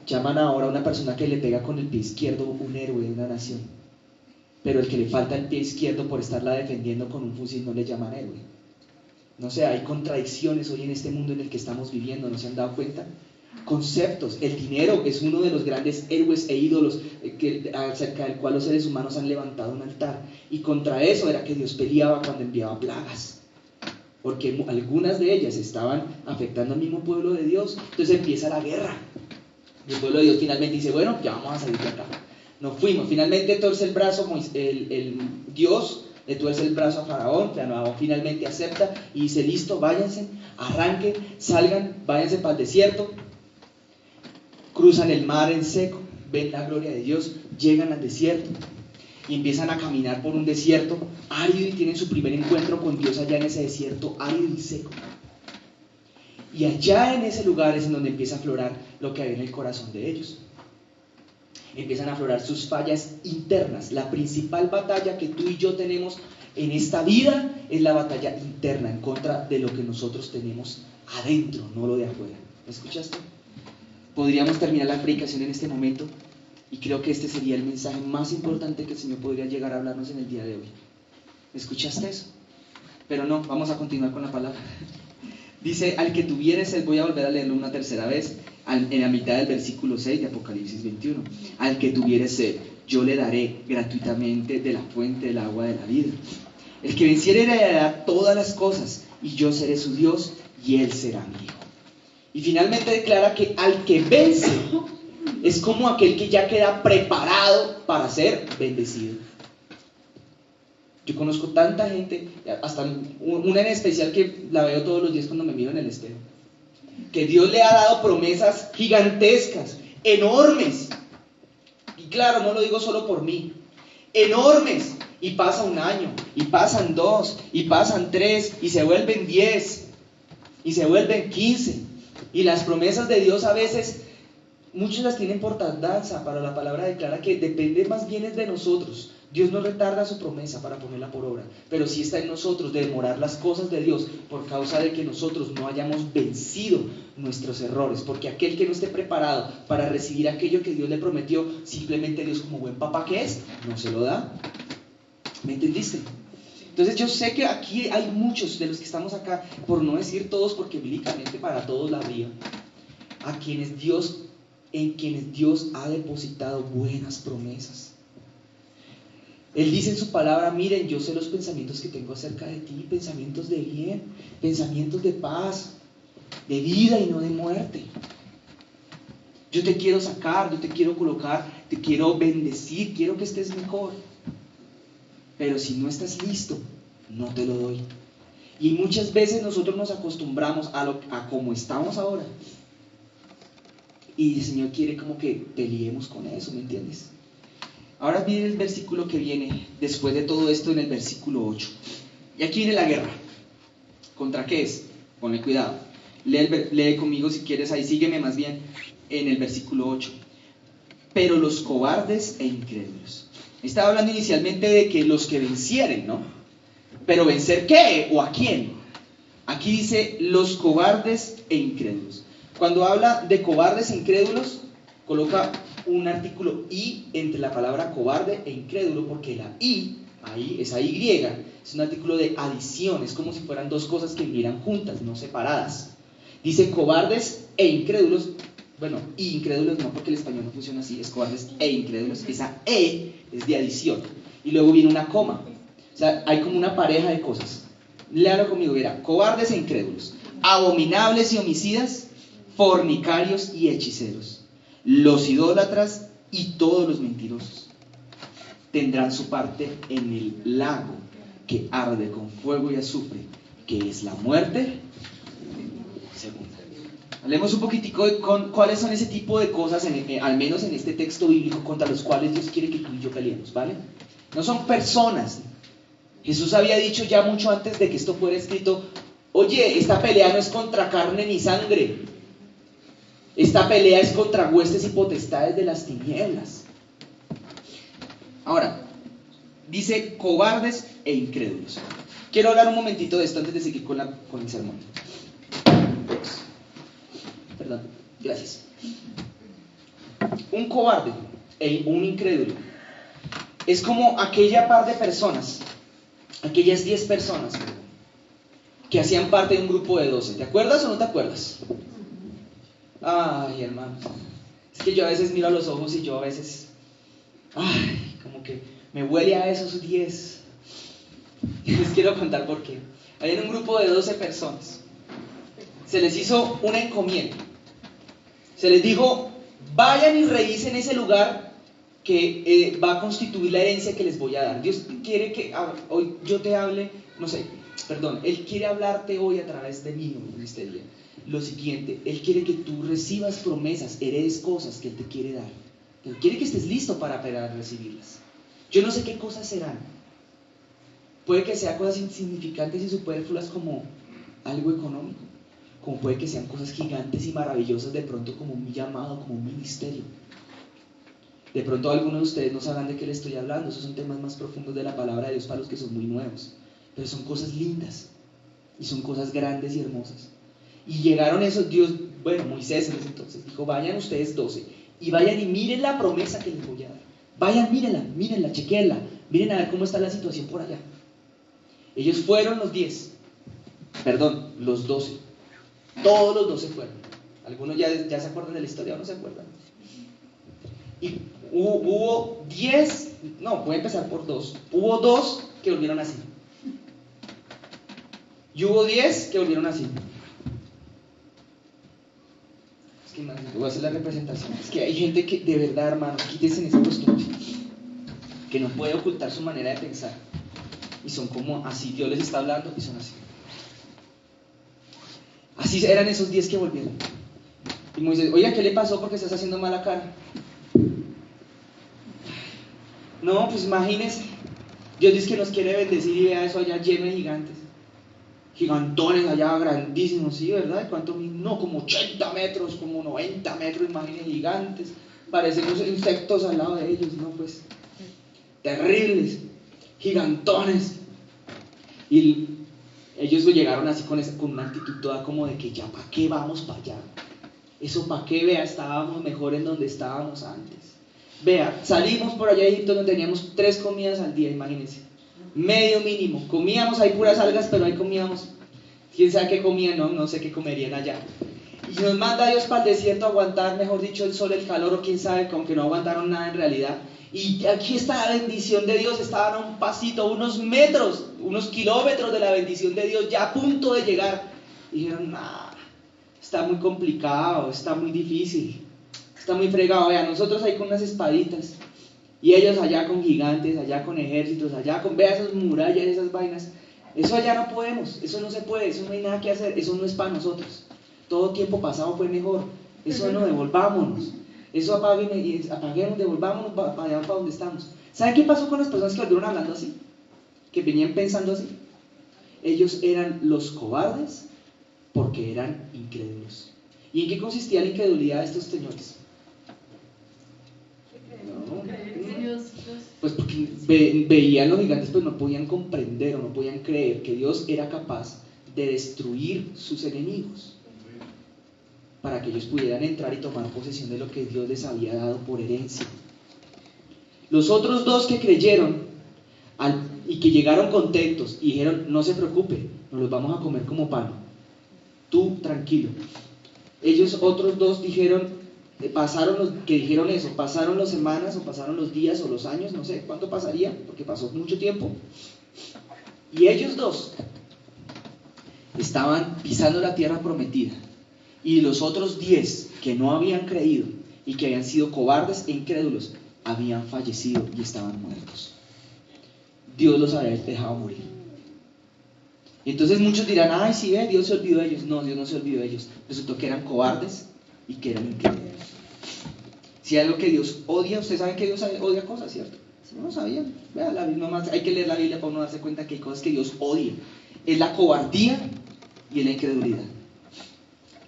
Llaman ahora a una persona que le pega con el pie izquierdo un héroe de una nación, pero el que le falta el pie izquierdo por estarla defendiendo con un fusil no le llaman héroe. No sé, hay contradicciones hoy en este mundo en el que estamos viviendo, ¿no se han dado cuenta? Conceptos, el dinero es uno de los grandes héroes e ídolos acerca del cual los seres humanos han levantado un altar, y contra eso era que Dios peleaba cuando enviaba plagas, porque algunas de ellas estaban afectando al mismo pueblo de Dios. Entonces empieza la guerra y el pueblo de Dios finalmente dice, bueno, ya vamos a salir de acá. Nos fuimos, finalmente torce el brazo, el Dios le tuerce el brazo a Faraón finalmente acepta y dice, listo, váyanse, arranquen, salgan, váyanse para el desierto. Cruzan el mar en seco, ven la gloria de Dios, llegan al desierto y empiezan a caminar por un desierto árido y tienen su primer encuentro con Dios allá en ese desierto árido y seco. Y allá en ese lugar es en donde empieza a aflorar lo que hay en el corazón de ellos. Empiezan a aflorar sus fallas internas. La principal batalla que tú y yo tenemos en esta vida es la batalla interna en contra de lo que nosotros tenemos adentro, no lo de afuera. ¿Me escuchaste? Podríamos terminar la predicación en este momento y creo que este sería el mensaje más importante que el Señor podría llegar a hablarnos en el día de hoy. ¿Me escuchaste eso? Pero no, vamos a continuar con la palabra. Dice, al que tuviere sed, voy a volver a leerlo una tercera vez, en la mitad del versículo 6 de Apocalipsis 21. Al que tuviere sed, yo le daré gratuitamente de la fuente del agua de la vida. El que venciere heredará todas las cosas, y yo seré su Dios, y él será mi hijo. Y finalmente declara que al que vence, es como aquel que ya queda preparado para ser bendecido. Yo conozco tanta gente, hasta una en especial que la veo todos los días cuando me miro en el espejo, que Dios le ha dado promesas gigantescas, enormes. Y claro, no lo digo solo por mí, enormes. Y pasa un año, y pasan 2, y pasan 3, y se vuelven 10, y se vuelven 15. Y las promesas de Dios a veces, muchos las tienen por tardanza, pero la palabra declara que depende más bien es de nosotros. Dios no retarda su promesa para ponerla por obra, pero sí está en nosotros de demorar las cosas de Dios por causa de que nosotros no hayamos vencido nuestros errores, porque aquel que no esté preparado para recibir aquello que Dios le prometió, simplemente Dios, como buen papá que es, no se lo da. ¿Me entendiste? Entonces yo sé que aquí hay muchos de los que estamos acá, por no decir todos, porque bíblicamente para todos la habría, en quienes Dios ha depositado buenas promesas. Él dice en su palabra, miren, yo sé los pensamientos que tengo acerca de ti, pensamientos de bien, pensamientos de paz, de vida y no de muerte. Yo te quiero sacar, yo te quiero colocar, te quiero bendecir, quiero que estés mejor. Pero si no estás listo, no te lo doy. Y muchas veces nosotros nos acostumbramos a como estamos ahora. Y el Señor quiere como que peleemos con eso, ¿me entiendes? Ahora viene el versículo que viene después de todo esto, en el versículo 8. Y aquí viene la guerra. ¿Contra qué es? Ponle cuidado. Lee conmigo si quieres, ahí sígueme más bien en el versículo 8. Pero los cobardes e incrédulos. Estaba hablando inicialmente de que los que vencieren, ¿no? Pero ¿vencer qué? ¿O a quién? Aquí dice los cobardes e incrédulos. Cuando habla de cobardes e incrédulos, coloca un artículo I entre la palabra cobarde e incrédulo, porque la I, ahí, esa Y, es un artículo de adición, es como si fueran dos cosas que vivieran juntas, no separadas. Dice cobardes e incrédulos, bueno, y incrédulos no, porque el español no funciona así, es cobardes e incrédulos, esa E es de adición, y luego viene una coma, o sea, hay como una pareja de cosas. Léalo conmigo, verá, cobardes e incrédulos, abominables y homicidas, fornicarios y hechiceros, los idólatras y todos los mentirosos tendrán su parte en el lago que arde con fuego y azufre, que es la muerte segunda. Hablemos un poquitico de cuáles son ese tipo de cosas, al menos en este texto bíblico, contra los cuales Dios quiere que tú y yo peleemos, ¿vale? No son personas. Jesús había dicho ya mucho antes de que esto fuera escrito, oye, esta pelea no es contra carne ni sangre, esta pelea es contra huestes y potestades de las tinieblas. Ahora, dice cobardes e incrédulos. Quiero hablar un momentito de esto antes de seguir con el sermón. Perdón, gracias. Un cobarde e un incrédulo es como aquella par de personas, aquellas 10 personas que hacían parte de un grupo de 12. ¿Te acuerdas o no te acuerdas? Ay, hermano, es que yo a veces miro a los ojos y yo a veces, como que me huele a esos 10. Y les quiero contar por qué. Hay un grupo de 12 personas. Se les hizo una encomienda. Se les dijo, vayan y revisen ese lugar que va a constituir la herencia que les voy a dar. Dios quiere que hoy yo te hable, Él quiere hablarte hoy a través de mí en este día. Lo siguiente, Él quiere que tú recibas promesas, heredes cosas que Él te quiere dar. Él quiere que estés listo para recibirlas. Yo no sé qué cosas serán. Puede que sean cosas insignificantes y superfluas como algo económico, como puede que sean cosas gigantes y maravillosas de pronto como un llamado, como un ministerio. De pronto algunos de ustedes no sabrán de qué les estoy hablando, esos son temas más profundos de la palabra de Dios para los que son muy nuevos, pero son cosas lindas y son cosas grandes y hermosas. Y llegaron esos, Moisés en ese entonces dijo, vayan ustedes 12 y vayan y miren la promesa que les voy a dar. Vayan, mírenla, chequenla, miren a ver cómo está la situación por allá. Ellos fueron los 10, perdón, los 12. Todos los 12 fueron. Algunos ya se acuerdan de la historia o no se acuerdan. Y hubo 10, no, voy a empezar por 2. Hubo 2 que volvieron así. Y hubo 10 que volvieron así. Es que voy a hacer la representación. Es que hay gente que, de verdad, hermanos, quítense en esa costumbre, que no puede ocultar su manera de pensar. Y son como así, Dios les está hablando y son así. Así eran esos 10 que volvieron. Y Moisés, oiga, ¿qué le pasó porque estás haciendo mala cara? No, pues imagínense, Dios dice que nos quiere bendecir y vea eso allá lleno de gigantes. Gigantones allá, grandísimos, ¿sí, verdad? ¿Cuánto? No, como 80 metros, como 90 metros, imagínense, gigantes. Parecemos insectos al lado de ellos, ¿no? Pues, terribles, gigantones. Y ellos llegaron así con una actitud toda como de que ya, ¿para qué vamos para allá? Eso, ¿para qué? Vea, estábamos mejor en donde estábamos antes. Vea, salimos por allá a Egipto donde teníamos 3 comidas al día, imagínense. Medio mínimo. Comíamos, hay puras algas, pero ahí comíamos. ¿Quién sabe qué comían? No sé qué comerían allá. Y nos manda Dios para el desierto a aguantar, mejor dicho, el sol, el calor, o quién sabe, aunque no aguantaron nada en realidad. Y aquí está la bendición de Dios, estaban a un pasito, unos metros, unos kilómetros de la bendición de Dios, ya a punto de llegar. Y dijeron, nah, está muy complicado, está muy difícil, está muy fregado. Vean, nosotros ahí con unas espaditas, y ellos allá con gigantes, allá con ejércitos, allá con, vea esas murallas, esas vainas. Eso allá no podemos, eso no se puede, eso no hay nada que hacer, eso no es para nosotros. Todo tiempo pasado fue mejor, eso no, devolvámonos. Eso apaguemos, devolvámonos para allá, para donde estamos. ¿Saben qué pasó con las personas que volvieron hablando así? Que venían pensando así. Ellos eran los cobardes porque eran incrédulos. ¿Y en qué consistía la incredulidad de estos señores? Pues porque veían los gigantes, pues no podían comprender o no podían creer que Dios era capaz de destruir sus enemigos, para que ellos pudieran entrar y tomar posesión de lo que Dios les había dado por herencia. Los otros 2 que creyeron y que llegaron contentos y dijeron, no se preocupe, nos los vamos a comer como pan, tú tranquilo. Ellos otros 2 dijeron, pasaron las semanas o pasaron los días o los años, no sé cuánto pasaría, porque pasó mucho tiempo, y ellos 2 estaban pisando la tierra prometida. Y los otros 10 que no habían creído y que habían sido cobardes e incrédulos habían fallecido y estaban muertos. Dios los había dejado morir. Entonces muchos dirán, ay, sí, Dios se olvidó de ellos. No, Dios no se olvidó de ellos. Resultó que eran cobardes y que eran incrédulos. Si hay algo que Dios odia, ustedes saben que Dios odia cosas, ¿cierto? Si no lo sabían, vea, nomás hay que leer la Biblia para uno darse cuenta que hay cosas que Dios odia. Es la cobardía y es la incredulidad.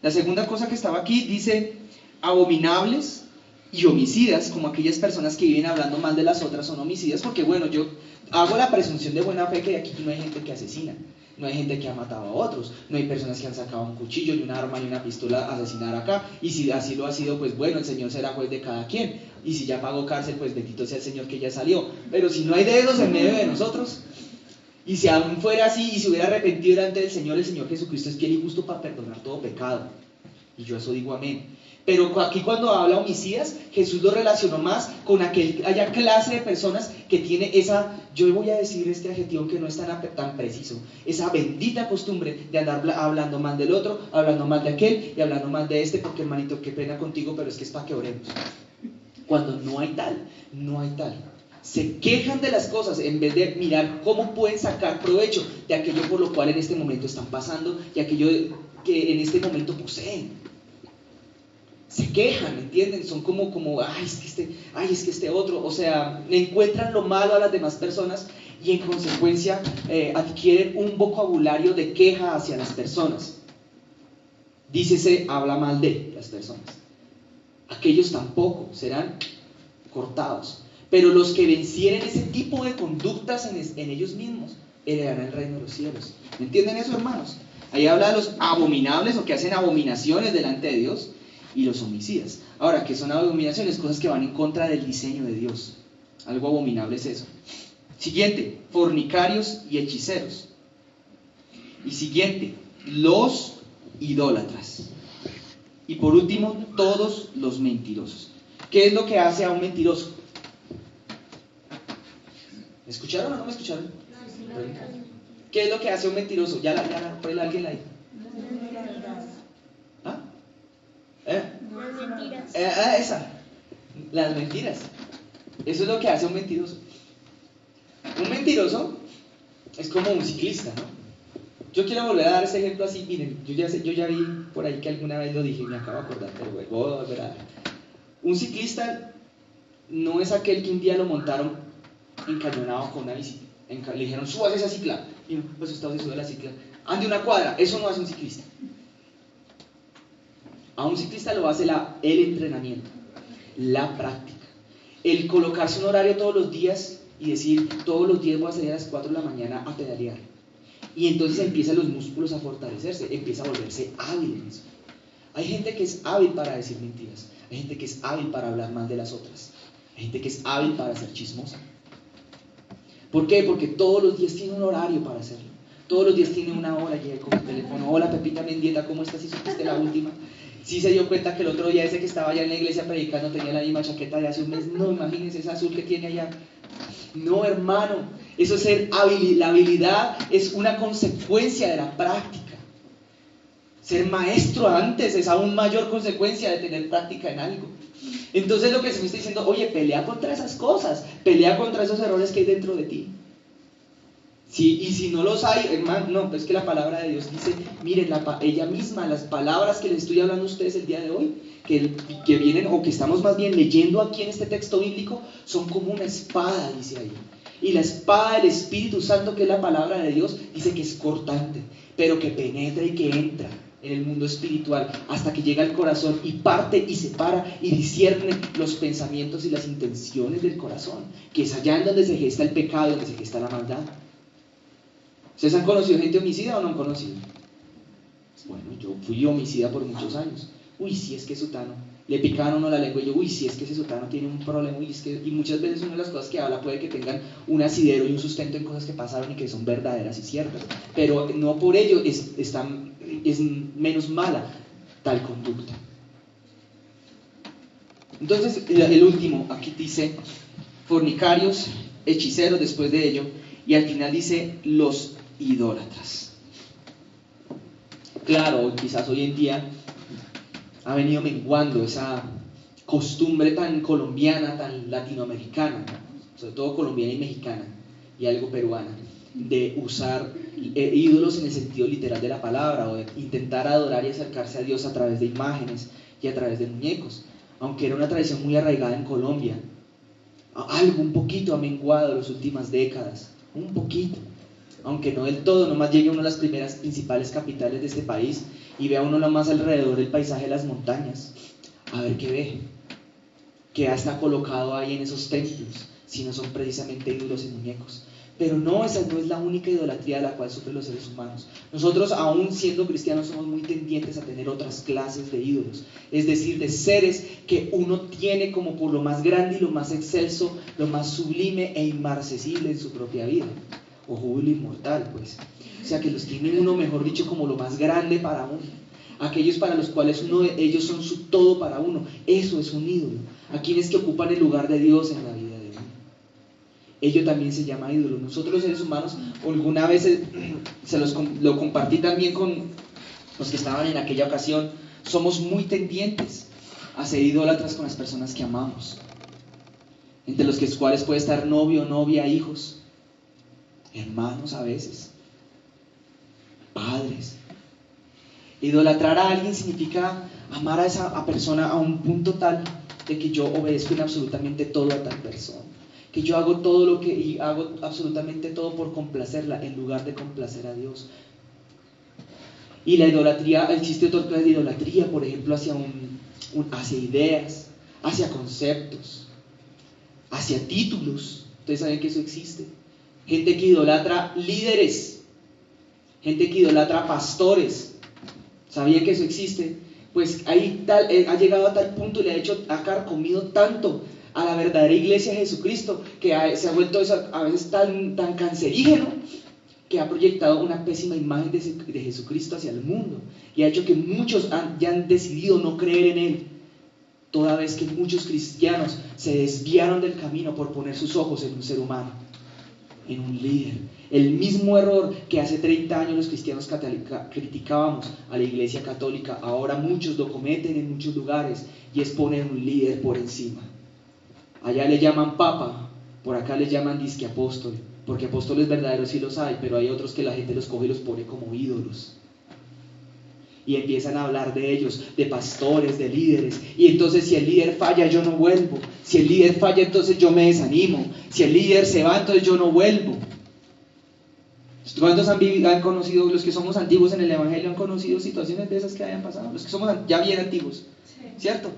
La segunda cosa que estaba aquí dice, abominables y homicidas, como aquellas personas que viven hablando mal de las otras son homicidas, porque bueno, yo hago la presunción de buena fe que aquí no hay gente que asesina, no hay gente que ha matado a otros, no hay personas que han sacado un cuchillo y un arma y una pistola a asesinar acá, y si así lo ha sido, pues bueno, el Señor será juez de cada quien, y si ya pagó cárcel, pues bendito sea el Señor que ya salió. Pero si no hay dedos en medio de nosotros, y si aún fuera así y se hubiera arrepentido delante del Señor, el Señor Jesucristo es fiel y justo para perdonar todo pecado. Y yo eso digo amén. Pero aquí cuando habla homicidas, Jesús lo relacionó más con aquella clase de personas que tiene esa, yo voy a decir este adjetivo que no es tan preciso, esa bendita costumbre de andar hablando mal del otro, hablando mal de aquel y hablando mal de este, porque hermanito, qué pena contigo, pero es que es para que oremos. Cuando no hay tal. Se quejan de las cosas en vez de mirar cómo pueden sacar provecho de aquello por lo cual en este momento están pasando y aquello que en este momento poseen. Se quejan, ¿entienden? Son como es que este otro, o sea, encuentran lo malo a las demás personas y en consecuencia adquieren un vocabulario de queja hacia las personas. Dícese, habla mal de las personas. Aquellos tampoco serán cortados. Pero los que vencieren ese tipo de conductas en ellos mismos heredarán el reino de los cielos. ¿Me entienden eso, hermanos? Ahí habla de los abominables o que hacen abominaciones delante de Dios y los homicidas. Ahora, ¿qué son abominaciones? Cosas que van en contra del diseño de Dios. Algo abominable es eso. Siguiente, fornicarios y hechiceros. Y siguiente, los idólatras. Y por último, todos los mentirosos. ¿Qué es lo que hace a un mentiroso? ¿Me escucharon o no me escucharon? ¿Qué es lo que hace a un mentiroso? ¿Por alguien la dijo? ¿Ah? Esa. Las mentiras. Eso es lo que hace a un mentiroso. Un mentiroso es como un ciclista, ¿no? Yo quiero volver a dar ese ejemplo así. Miren, yo ya vi por ahí que alguna vez lo dije y me acabo de acordar, pero voy a volver a dar. Un ciclista no es aquel que un día lo montaron encañonado con una bicicleta. Le dijeron, subas esa cicla. Y no, pues usted se sube la cicla. Ande una cuadra. Eso no hace un ciclista. A un ciclista lo hace el entrenamiento, la práctica. El colocarse un horario todos los días y decir, todos los días voy a salir a las 4 de la mañana a pedalear. Y entonces empiezan los músculos a fortalecerse, empieza a volverse hábil en eso. Hay gente que es hábil para decir mentiras, hay gente que es hábil para hablar mal de las otras, hay gente que es hábil para ser chismosa. ¿Por qué? Porque todos los días tiene un horario para hacerlo. Todos los días tiene una hora, llega con el teléfono, hola Pepita Mendieta, ¿cómo estás? ¿Si supiste la última? Sí se dio cuenta que el otro día ese que estaba allá en la iglesia predicando tenía la misma chaqueta de hace un mes. No, imagínense esa azul que tiene allá. No, hermano, eso es ser hábil. La habilidad es una consecuencia de la práctica. Ser maestro antes es aún mayor consecuencia de tener práctica en algo. Entonces lo que se me está diciendo, oye, pelea contra esas cosas, pelea contra esos errores que hay dentro de ti. Sí, y si no los hay, hermano, no, pues es que la palabra de Dios dice, miren, ella misma, las palabras que les estoy hablando a ustedes el día de hoy, que vienen, o que estamos más bien leyendo aquí en este texto bíblico, son como una espada, dice ahí. Y la espada del Espíritu Santo, que es la palabra de Dios, dice que es cortante, pero que penetra y que entra en el mundo espiritual, hasta que llega al corazón y parte y separa y discierne los pensamientos y las intenciones del corazón, que es allá en donde se gesta el pecado, donde se gesta la maldad. ¿Ustedes han conocido gente homicida o no han conocido? Bueno, yo fui homicida por muchos años. Uy, si es que sutano. Le picaban a uno la lengua y yo, uy, si es que ese sutano tiene un problema. Y muchas veces una de las cosas que habla puede que tengan un asidero y un sustento en cosas que pasaron y que son verdaderas y ciertas. Pero no por ello es menos mala tal conducta. Entonces, el último, aquí dice, fornicarios, hechiceros después de ello, y al final dice, los idólatras. Claro, quizás hoy en día ha venido menguando esa costumbre tan colombiana, tan latinoamericana, ¿no? Sobre todo colombiana y mexicana, y algo peruana, de usar ídolos en el sentido literal de la palabra, o de intentar adorar y acercarse a Dios a través de imágenes y a través de muñecos. Aunque era una tradición muy arraigada en Colombia, algo un poquito ha menguado en las últimas décadas, un poquito, aunque no del todo. Nomás llegue uno a las primeras principales capitales de este país y vea uno nomás alrededor del paisaje de las montañas, a ver qué ve, que está colocado ahí en esos templos, si no son precisamente ídolos y muñecos. Pero no, esa no es la única idolatría de la cual sufren los seres humanos. Nosotros, aún siendo cristianos, somos muy tendientes a tener otras clases de ídolos, es decir, de seres que uno tiene como por lo más grande y lo más excelso, lo más sublime e inmarcesible en su propia vida, o júbilo inmortal, pues. O sea, que los tiene uno, mejor dicho, como lo más grande para uno. Aquellos para los cuales ellos son su todo para uno. Eso es un ídolo. A quienes que ocupan el lugar de Dios en la vida de uno. Ello también se llama ídolo. Nosotros los seres humanos, alguna vez lo compartí también con los que estaban en aquella ocasión, somos muy tendientes a ser idólatras con las personas que amamos, entre los cuales puede estar novio, novia, hijos, hermanos a veces, padres. Idolatrar a alguien significa amar a esa persona a un punto tal de que yo obedezco en absolutamente todo a tal persona, que yo hago todo y hago absolutamente todo por complacerla en lugar de complacer a Dios. Y la idolatría, existe otra clase de idolatría, por ejemplo, hacia ideas, hacia conceptos, hacia títulos. Ustedes saben que eso existe. Gente que idolatra líderes, gente que idolatra pastores. ¿Sabía que eso existe? Pues ha llegado a tal punto y le ha carcomido tanto a la verdadera iglesia de Jesucristo, que se ha vuelto eso a veces tan cancerígeno, que ha proyectado una pésima imagen de Jesucristo hacia el mundo y ha hecho que muchos ya han decidido no creer en Él, toda vez que muchos cristianos se desviaron del camino por poner sus ojos en un ser humano, en un líder. El mismo error que hace 30 años los cristianos criticábamos a la Iglesia Católica, ahora muchos lo cometen en muchos lugares, y es poner un líder por encima. Allá le llaman papa, por acá le llaman disque apóstol, porque apóstoles verdaderos sí los hay, pero hay otros que la gente los coge y los pone como ídolos. Y empiezan a hablar de ellos, de pastores, de líderes, y entonces si el líder falla yo no vuelvo, si el líder falla entonces yo me desanimo, si el líder se va entonces yo no vuelvo. ¿Cuántos han conocido, los que somos antiguos en el Evangelio, han conocido situaciones de esas que hayan pasado? Los que somos ya bien antiguos, ¿cierto?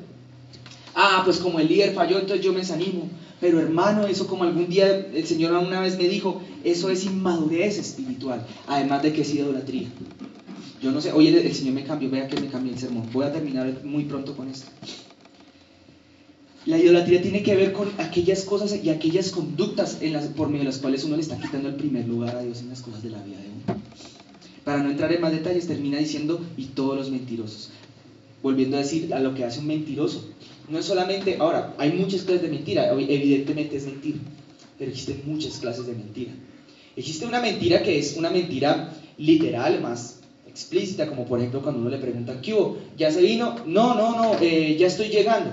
Pues como el líder falló entonces yo me desanimo. Pero hermano, eso, como algún día el Señor una vez me dijo, eso es inmadurez espiritual, además de que es idolatría. Yo no sé, hoy el Señor me cambió, vea que me cambió el sermón. Voy a terminar muy pronto con esto. La idolatría tiene que ver con aquellas cosas y aquellas conductas por medio de las cuales uno le está quitando el primer lugar a Dios en las cosas de la vida de uno. Para no entrar en más detalles, termina diciendo, y todos los mentirosos. Volviendo a decir a lo que hace un mentiroso. No es solamente, ahora, hay muchas clases de mentira, evidentemente es mentira, pero existen muchas clases de mentira. Existe una mentira que es una mentira literal, más explícita, como por ejemplo cuando uno le pregunta, ¿qué hubo? ¿Ya se vino? No, ya estoy llegando.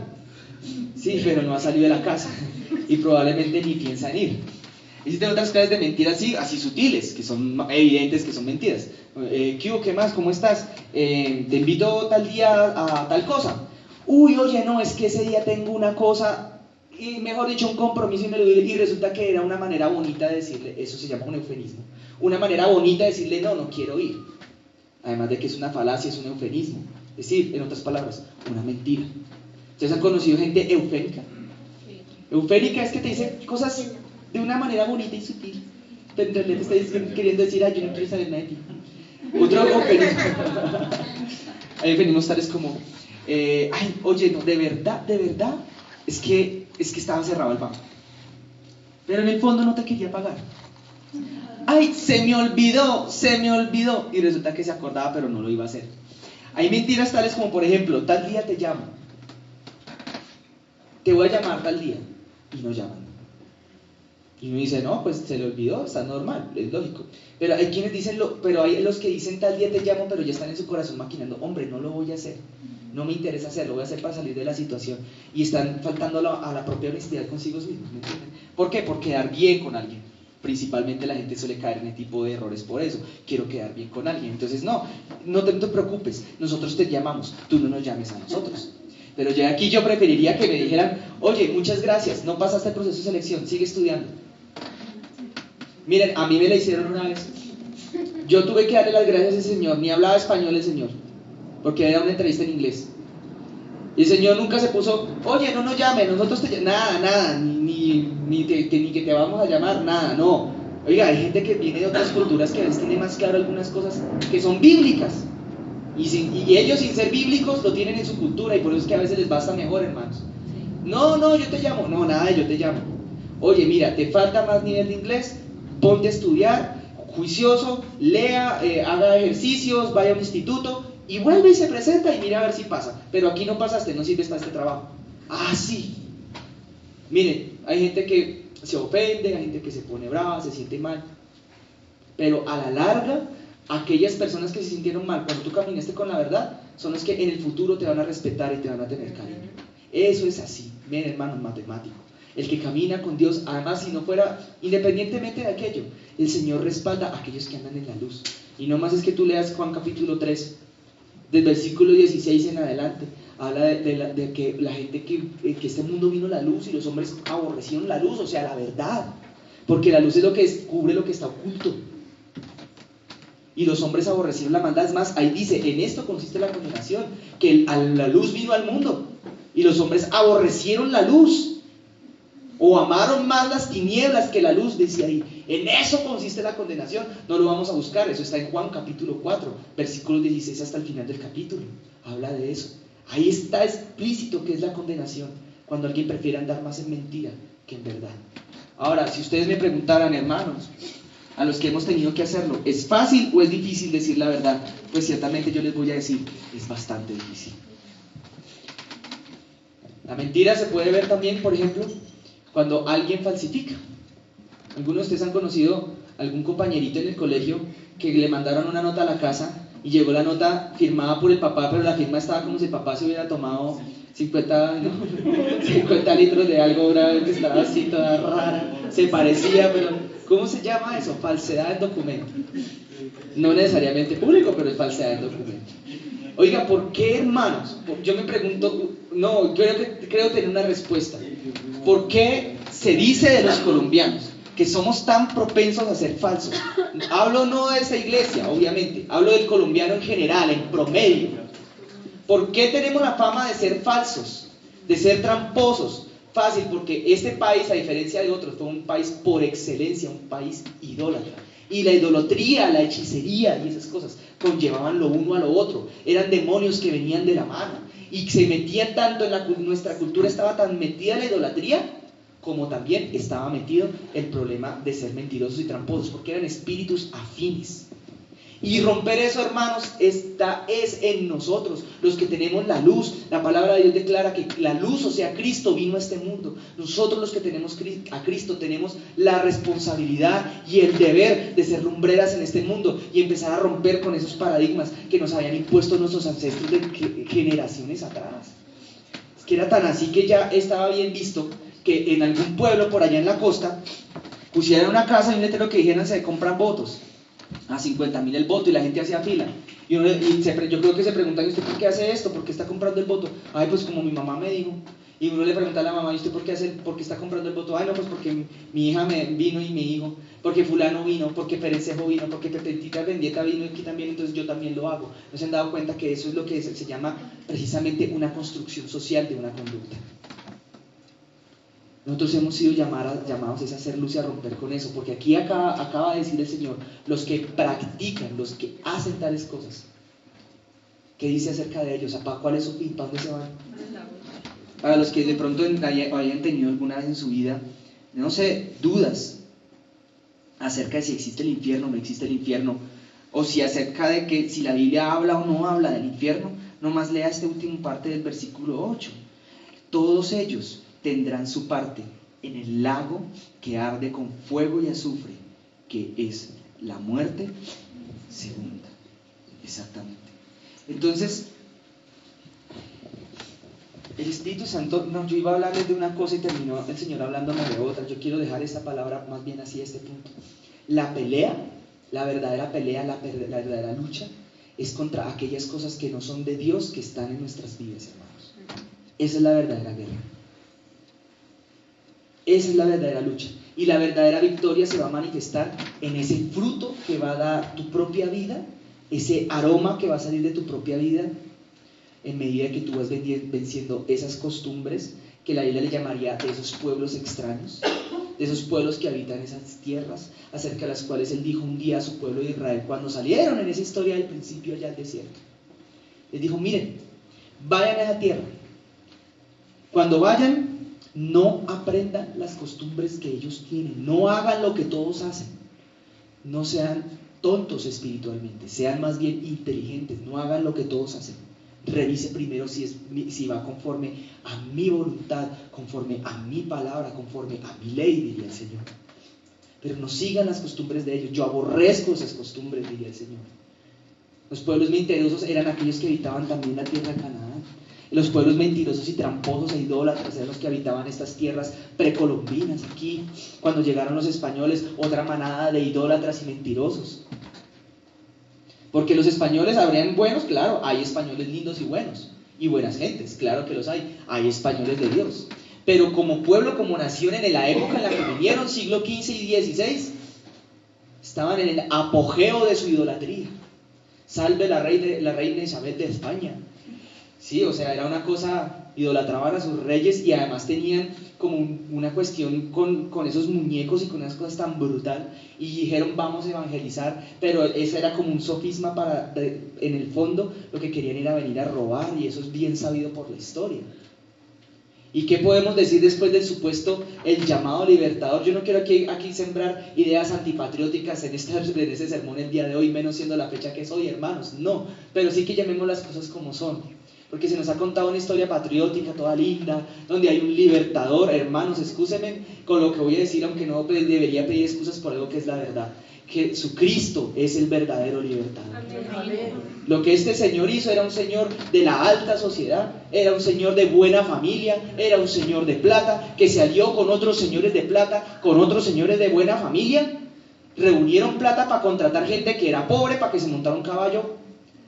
Sí, pero no ha salido de la casa y probablemente ni piensa en ir. Existen otras clases de mentiras así sutiles, que son evidentes que son mentiras. ¿Qué hubo? ¿Qué más? ¿Cómo estás? Te invito tal día a tal cosa. Uy, oye, no, es que ese día tengo una cosa, y mejor dicho, un compromiso, y resulta que era una manera bonita de decirle, eso se llama un eufemismo, una manera bonita de decirle, no quiero ir. Además de que es una falacia, es un eufemismo. Es decir, en otras palabras, una mentira. ¿Ustedes han conocido gente eufémica? Eufémica es que te dice cosas de una manera bonita y sutil, pero en realidad te está queriendo decir, yo no quiero saber nada de ti. Otro eufemismo. Hay eufemismos tales como, oye, no, de verdad, es que estaba cerrado el banco, pero en el fondo no te quería pagar. Se me olvidó, y resulta que se acordaba pero no lo iba a hacer. Hay mentiras tales como, por ejemplo, tal día te llamo, te voy a llamar tal día, y no llaman. Y uno dice, no, pues se le olvidó, está normal, es lógico. Pero hay quienes dicen, pero hay los que dicen tal día te llamo, pero ya están en su corazón maquinando, hombre, no lo voy a hacer, no me interesa hacerlo, lo voy a hacer para salir de la situación. Y están faltando a la propia honestidad consigo mismos, ¿me entienden? ¿Por qué? Por quedar bien con alguien. Principalmente la gente suele caer en este tipo de errores por eso, quiero quedar bien con alguien. Entonces no te preocupes, nosotros te llamamos, tú no nos llames a nosotros. Pero ya aquí yo preferiría que me dijeran, oye, muchas gracias, no pasaste el proceso de selección, sigue estudiando. Miren, a mí me la hicieron una vez. Yo tuve que darle las gracias al señor, ni hablaba español el señor, porque era una entrevista en inglés. Y el señor nunca se puso, oye, no nos llame, nosotros te nada, ni que te vamos a llamar, nada, no. Oiga, hay gente que viene de otras culturas que a veces tiene más claro algunas cosas que son bíblicas. Y ellos, sin ser bíblicos, lo tienen en su cultura, y por eso es que a veces les basta mejor, hermanos. No, yo te llamo, no, nada, yo te llamo. Oye, mira, te falta más nivel de inglés, ponte a estudiar, juicioso, lea, haga ejercicios, vaya a un instituto, y vuelve y se presenta y mira a ver si pasa. Pero aquí no pasaste, no sirves para este trabajo. Sí. Miren, hay gente que se ofende, hay gente que se pone brava, se siente mal. Pero a la larga, aquellas personas que se sintieron mal cuando tú caminaste con la verdad, son los que en el futuro te van a respetar y te van a tener cariño. Eso es así. Miren, hermanos, matemático. El que camina con Dios, además, si no fuera, independientemente de aquello, el Señor respalda a aquellos que andan en la luz. Y no más es que tú leas Juan capítulo 3, del versículo 16 en adelante, habla de que la gente que este mundo vino la luz y los hombres aborrecieron la luz, o sea, la verdad, porque la luz es lo que descubre lo que está oculto, y los hombres aborrecieron la maldad. Es más, ahí dice, en esto consiste la condenación, que la luz vino al mundo y los hombres aborrecieron la luz, o amaron más las tinieblas que la luz, decía ahí. En eso consiste la condenación. No lo vamos a buscar, eso está en Juan capítulo 4, versículos 16 hasta el final del capítulo. Habla de eso. Ahí está explícito que es la condenación, cuando alguien prefiere andar más en mentira que en verdad. Ahora, si ustedes me preguntaran, hermanos, a los que hemos tenido que hacerlo. ¿Es fácil o es difícil decir la verdad? Pues ciertamente yo les voy a decir, es bastante difícil. La mentira se puede ver también, por ejemplo, cuando alguien falsifica. Algunos de ustedes han conocido algún compañerito en el colegio que le mandaron una nota a la casa y llegó la nota firmada por el papá, pero la firma estaba como si el papá se hubiera tomado 50 litros de algo que estaba así toda rara, se parecía, pero ¿cómo se llama eso? Falsedad en documento. No necesariamente público, pero es falsedad en documento. Oiga, ¿por qué, hermanos? Yo me pregunto, no, creo tener una respuesta. ¿Por qué se dice de los colombianos que somos tan propensos a ser falsos? Hablo no de esa iglesia, obviamente, hablo del colombiano en general, en promedio. ¿Por qué tenemos la fama de ser falsos, de ser tramposos? Fácil, porque este país, a diferencia de otros, fue un país por excelencia, un país idólatra. Y la idolatría, la hechicería y esas cosas conllevaban lo uno a lo otro. Eran demonios que venían de la mano. Y se metían tanto en nuestra cultura, estaba tan metida la idolatría, como también estaba metido el problema de ser mentirosos y tramposos, porque eran espíritus afines. Y romper eso, hermanos, es en nosotros, los que tenemos la luz. La palabra de Dios declara que la luz, o sea, Cristo vino a este mundo. Nosotros los que tenemos a Cristo tenemos la responsabilidad y el deber de ser lumbreras en este mundo y empezar a romper con esos paradigmas que nos habían impuesto nuestros ancestros de generaciones atrás. Es que era tan así que ya estaba bien visto que en algún pueblo por allá en la costa pusieran una casa y un letrero que dijeran se compran votos a 50.000 el voto, y la gente hacía fila. Yo creo que se preguntan: ¿y usted por qué hace esto? ¿Por qué está comprando el voto? Ay, pues como mi mamá me dijo. Y uno le pregunta a la mamá: ¿y usted por qué está comprando el voto? Ay, no, pues porque mi hija me vino y mi hijo, porque fulano vino, porque Perencejo vino, porque Pepetita Vendieta vino aquí también, entonces yo también lo hago. ¿No se han dado cuenta que eso es lo que se llama precisamente una construcción social de una conducta? Nosotros hemos sido llamados a hacer luz y a romper con eso, porque aquí acaba de decir el Señor, los que practican, los que hacen tales cosas. ¿Qué dice acerca de ellos? ¿Cuál es su fin? ¿Para dónde se van? Para los que de pronto hayan tenido alguna vez en su vida, no sé, dudas acerca de si existe el infierno o no existe el infierno, o si acerca de que si la Biblia habla o no habla del infierno, nomás lea esta última parte del versículo 8. Todos ellos tendrán su parte en el lago que arde con fuego y azufre, que es la muerte segunda. Exactamente. Entonces, el Espíritu Santo, no, yo iba a hablarles de una cosa y terminó el Señor hablándome de otra. Yo quiero dejar esta palabra más bien así a este punto. La pelea, la verdadera pelea, la verdadera lucha, es contra aquellas cosas que no son de Dios, que están en nuestras vidas, hermanos. Esa es la verdadera guerra. Esa es la verdadera lucha. Y la verdadera victoria se va a manifestar en ese fruto que va a dar tu propia vida, ese aroma que va a salir de tu propia vida, en medida que tú vas venciendo esas costumbres que la Biblia le llamaría de esos pueblos extraños, de esos pueblos que habitan esas tierras, acerca de las cuales Él dijo un día a su pueblo de Israel cuando salieron en esa historia del principio allá al desierto. Les dijo: miren, vayan a esa tierra. Cuando vayan, no aprendan las costumbres que ellos tienen, no hagan lo que todos hacen, no sean tontos espiritualmente, sean más bien inteligentes, no hagan lo que todos hacen. Revise primero si va conforme a mi voluntad, conforme a mi palabra, conforme a mi ley, diría el Señor. Pero no sigan las costumbres de ellos. Yo aborrezco esas costumbres, diría el Señor. Los pueblos mentirosos eran aquellos que habitaban también la tierra de Canaán. Los pueblos mentirosos y tramposos e idólatras eran los que habitaban estas tierras precolombinas. Aquí, cuando llegaron los españoles, otra manada de idólatras y mentirosos. Porque los españoles habrían buenos, claro, hay españoles lindos y buenos, y buenas gentes, claro que los hay españoles de Dios. Pero como pueblo, como nación, en la época en la que vivieron, siglo XV y XVI, estaban en el apogeo de su idolatría. Salve la reina Isabel de España. Sí, o sea, era una cosa, idolatraban a sus reyes y además tenían como una cuestión con esos muñecos y con unas cosas tan brutal, y dijeron: vamos a evangelizar, pero eso era como un sofisma en el fondo lo que querían era venir a robar, y eso es bien sabido por la historia. ¿Y qué podemos decir después del supuesto el llamado libertador? Yo no quiero aquí sembrar ideas antipatrióticas en ese sermón el día de hoy, menos siendo la fecha que es hoy, hermanos, no, pero sí que llamemos las cosas como son, porque se nos ha contado una historia patriótica toda linda, donde hay un libertador. Hermanos, excúsenme con lo que voy a decir, aunque no debería pedir excusas por algo que es la verdad. Jesucristo es el verdadero libertador. Amén. Lo que este señor hizo era un señor de la alta sociedad, era un señor de buena familia, era un señor de plata, que se alió con otros señores de plata, con otros señores de buena familia, reunieron plata para contratar gente que era pobre, para que se montara un caballo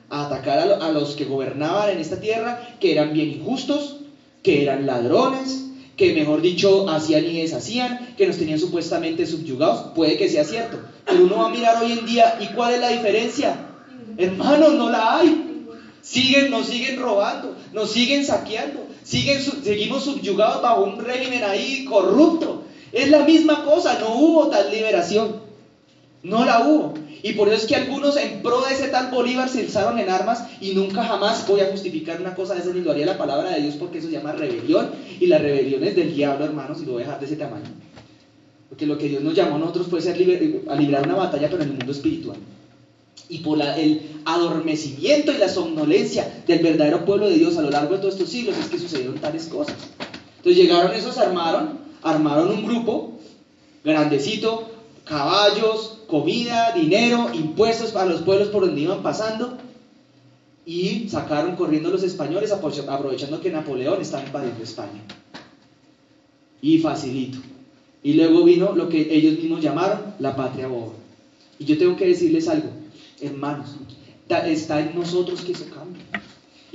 a atacar a los que gobernaban en esta tierra, que eran bien injustos, que eran ladrones, que mejor dicho hacían y deshacían, que nos tenían supuestamente subyugados. Puede que sea cierto, pero uno va a mirar hoy en día, ¿y cuál es la diferencia? Hermanos, no la hay. Nos siguen robando, nos siguen saqueando, seguimos subyugados bajo un régimen ahí corrupto. Es la misma cosa, no hubo tal liberación, no la hubo. Y por eso es que algunos en pro de ese tal Bolívar se alzaron en armas, y nunca jamás voy a justificar una cosa de esa, ni lo haría la palabra de Dios, porque eso se llama rebelión, y la rebelión es del diablo, hermanos, y lo voy a dejar de ese tamaño. Porque lo que Dios nos llamó a nosotros puede ser a librar una batalla, pero en el mundo espiritual. Y por el adormecimiento y la somnolencia del verdadero pueblo de Dios a lo largo de todos estos siglos es que sucedieron tales cosas. Entonces llegaron esos, armaron un grupo grandecito, caballos, comida, dinero, impuestos para los pueblos por donde iban pasando, y sacaron corriendo los españoles, aprovechando que Napoleón estaba invadiendo España. Y facilito. Y luego vino lo que ellos mismos llamaron la patria boba. Y yo tengo que decirles algo, hermanos, está en nosotros que eso cambie.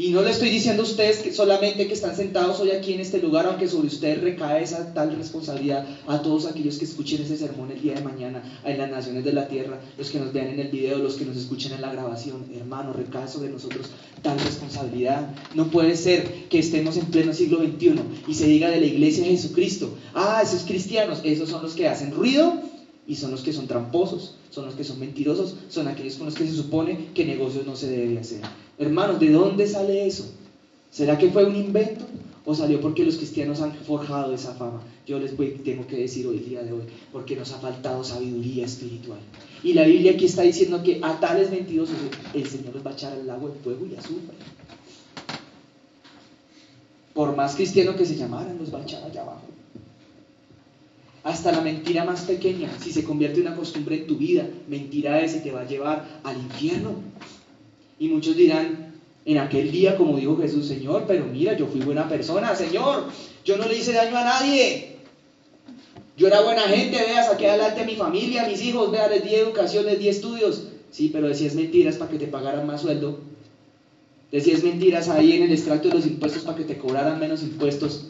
Y no le estoy diciendo a ustedes que solamente que están sentados hoy aquí en este lugar, aunque sobre ustedes recae esa tal responsabilidad, a todos aquellos que escuchen ese sermón el día de mañana, en las naciones de la tierra, los que nos vean en el video, los que nos escuchen en la grabación. Hermano, recae sobre nosotros tal responsabilidad. No puede ser que estemos en pleno siglo XXI y se diga de la iglesia de Jesucristo: ah, esos cristianos, esos son los que hacen ruido y son los que son tramposos, son los que son mentirosos, son aquellos con los que se supone que negocios no se debe hacer. Hermanos, ¿de dónde sale eso? ¿Será que fue un invento? ¿O salió porque los cristianos han forjado esa fama? Yo tengo que decir hoy, el día de hoy, porque nos ha faltado sabiduría espiritual. Y la Biblia aquí está diciendo que a tales mentirosos el Señor los va a echar al lago de fuego y azufre. Por más cristiano que se llamaran, los va a echar allá abajo. Hasta la mentira más pequeña, si se convierte en una costumbre en tu vida, mentira esa te va a llevar al infierno. Y muchos dirán en aquel día, como dijo Jesús: Señor, pero mira, yo fui buena persona. Señor, yo no le hice daño a nadie, yo era buena gente, vea, saqué adelante a mi familia, a mis hijos, vea, les di educación, les di estudios. Sí, pero decías mentiras para que te pagaran más sueldo, decías mentiras ahí en el extracto de los impuestos para que te cobraran menos impuestos.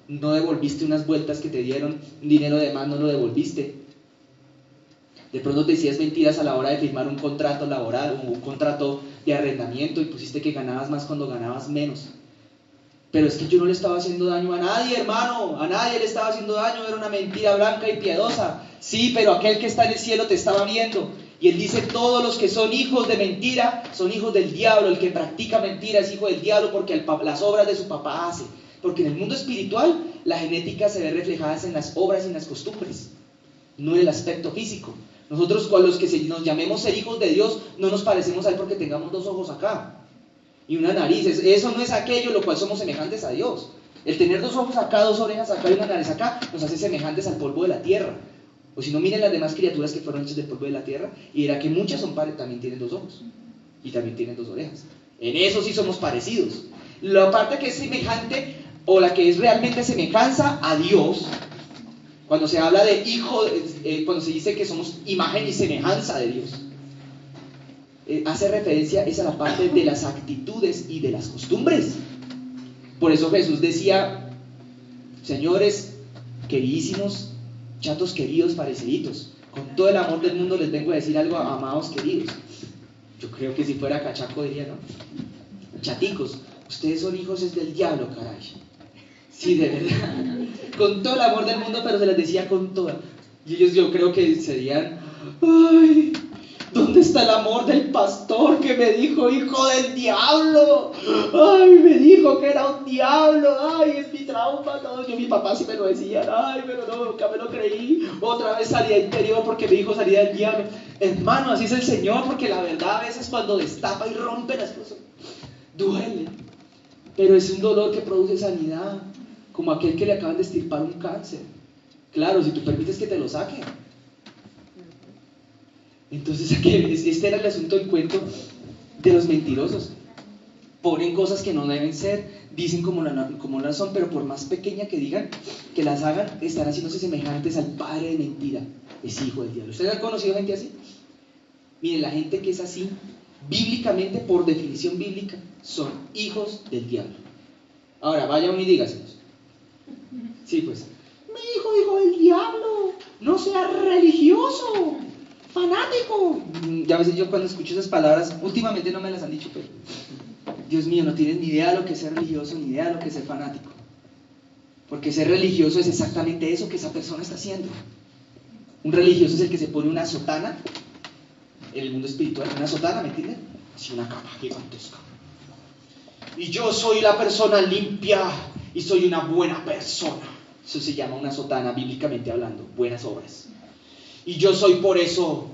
No devolviste unas vueltas que te dieron, dinero de más no lo devolviste. De pronto te decías mentiras a la hora de firmar un contrato laboral o un contrato de arrendamiento, y pusiste que ganabas más cuando ganabas menos. Pero es que yo no le estaba haciendo daño a nadie, hermano, a nadie le estaba haciendo daño, era una mentira blanca y piadosa. Sí, pero aquel que está en el cielo te estaba viendo. Y él dice: todos los que son hijos de mentira son hijos del diablo. El que practica mentira es hijo del diablo, porque las obras de su papá hace. Porque en el mundo espiritual la genética se ve reflejada en las obras y en las costumbres, no en el aspecto físico. Nosotros, con los que nos llamemos ser hijos de Dios, no nos parecemos a Él porque tengamos 2 ojos acá y una nariz. Eso no es aquello lo cual somos semejantes a Dios. El tener 2 ojos acá, 2 orejas acá y una nariz acá nos hace semejantes al polvo de la tierra. O si no, miren las demás criaturas que fueron hechas del polvo de la tierra y verá que muchas también tienen 2 ojos y también tienen 2 orejas. En eso sí somos parecidos. La parte que es semejante, o la que es realmente semejanza a Dios, cuando se habla de hijo, cuando se dice que somos imagen y semejanza de Dios, hace referencia es a la parte de las actitudes y de las costumbres. Por eso Jesús decía: señores queridísimos, chatos queridos, pareceditos, con todo el amor del mundo les vengo a decir algo, amados queridos. Yo creo que si fuera cachaco diría, ¿no? Chaticos, ustedes son hijos del diablo, caray. Sí, de verdad, con todo el amor del mundo, pero se las decía con toda. Y ellos, yo creo que serían: ay, ¿Dónde está el amor del pastor que me dijo hijo del diablo? Ay, me dijo que era un diablo. Ay, es mi trauma. No, mi papá sí me lo decía. Ay, pero no, nunca me lo creí. Otra vez salida interior porque me dijo salida del diablo. Hermano, así es el Señor, porque la verdad a veces cuando destapa y rompe las cosas, duele. Pero es un dolor que produce sanidad, como aquel que le acaban de extirpar un cáncer. Claro, si tú permites que te lo saquen. Entonces, este era el asunto del cuento de los mentirosos. Ponen cosas que no deben ser, dicen como no son, pero por más pequeña que digan, que las hagan, están haciéndose semejantes al padre de mentira. Es hijo del diablo. ¿Ustedes han conocido gente así? Miren, la gente que es así, bíblicamente, por definición bíblica, son hijos del diablo. Ahora, vaya uno y dígaselos. Sí, pues, mi hijo del diablo, no sea religioso, fanático. Ya a veces yo cuando escucho esas palabras, últimamente no me las han dicho, pero Dios mío, no tienes ni idea de lo que es ser religioso, ni idea de lo que es ser fanático. Porque ser religioso es exactamente eso que esa persona está haciendo. Un religioso es el que se pone una sotana, en el mundo espiritual, una sotana, ¿me entienden? Así una capa gigantesca. Y yo soy la persona limpia y soy una buena persona. Eso se llama una sotana, bíblicamente hablando, buenas obras. Y yo soy por eso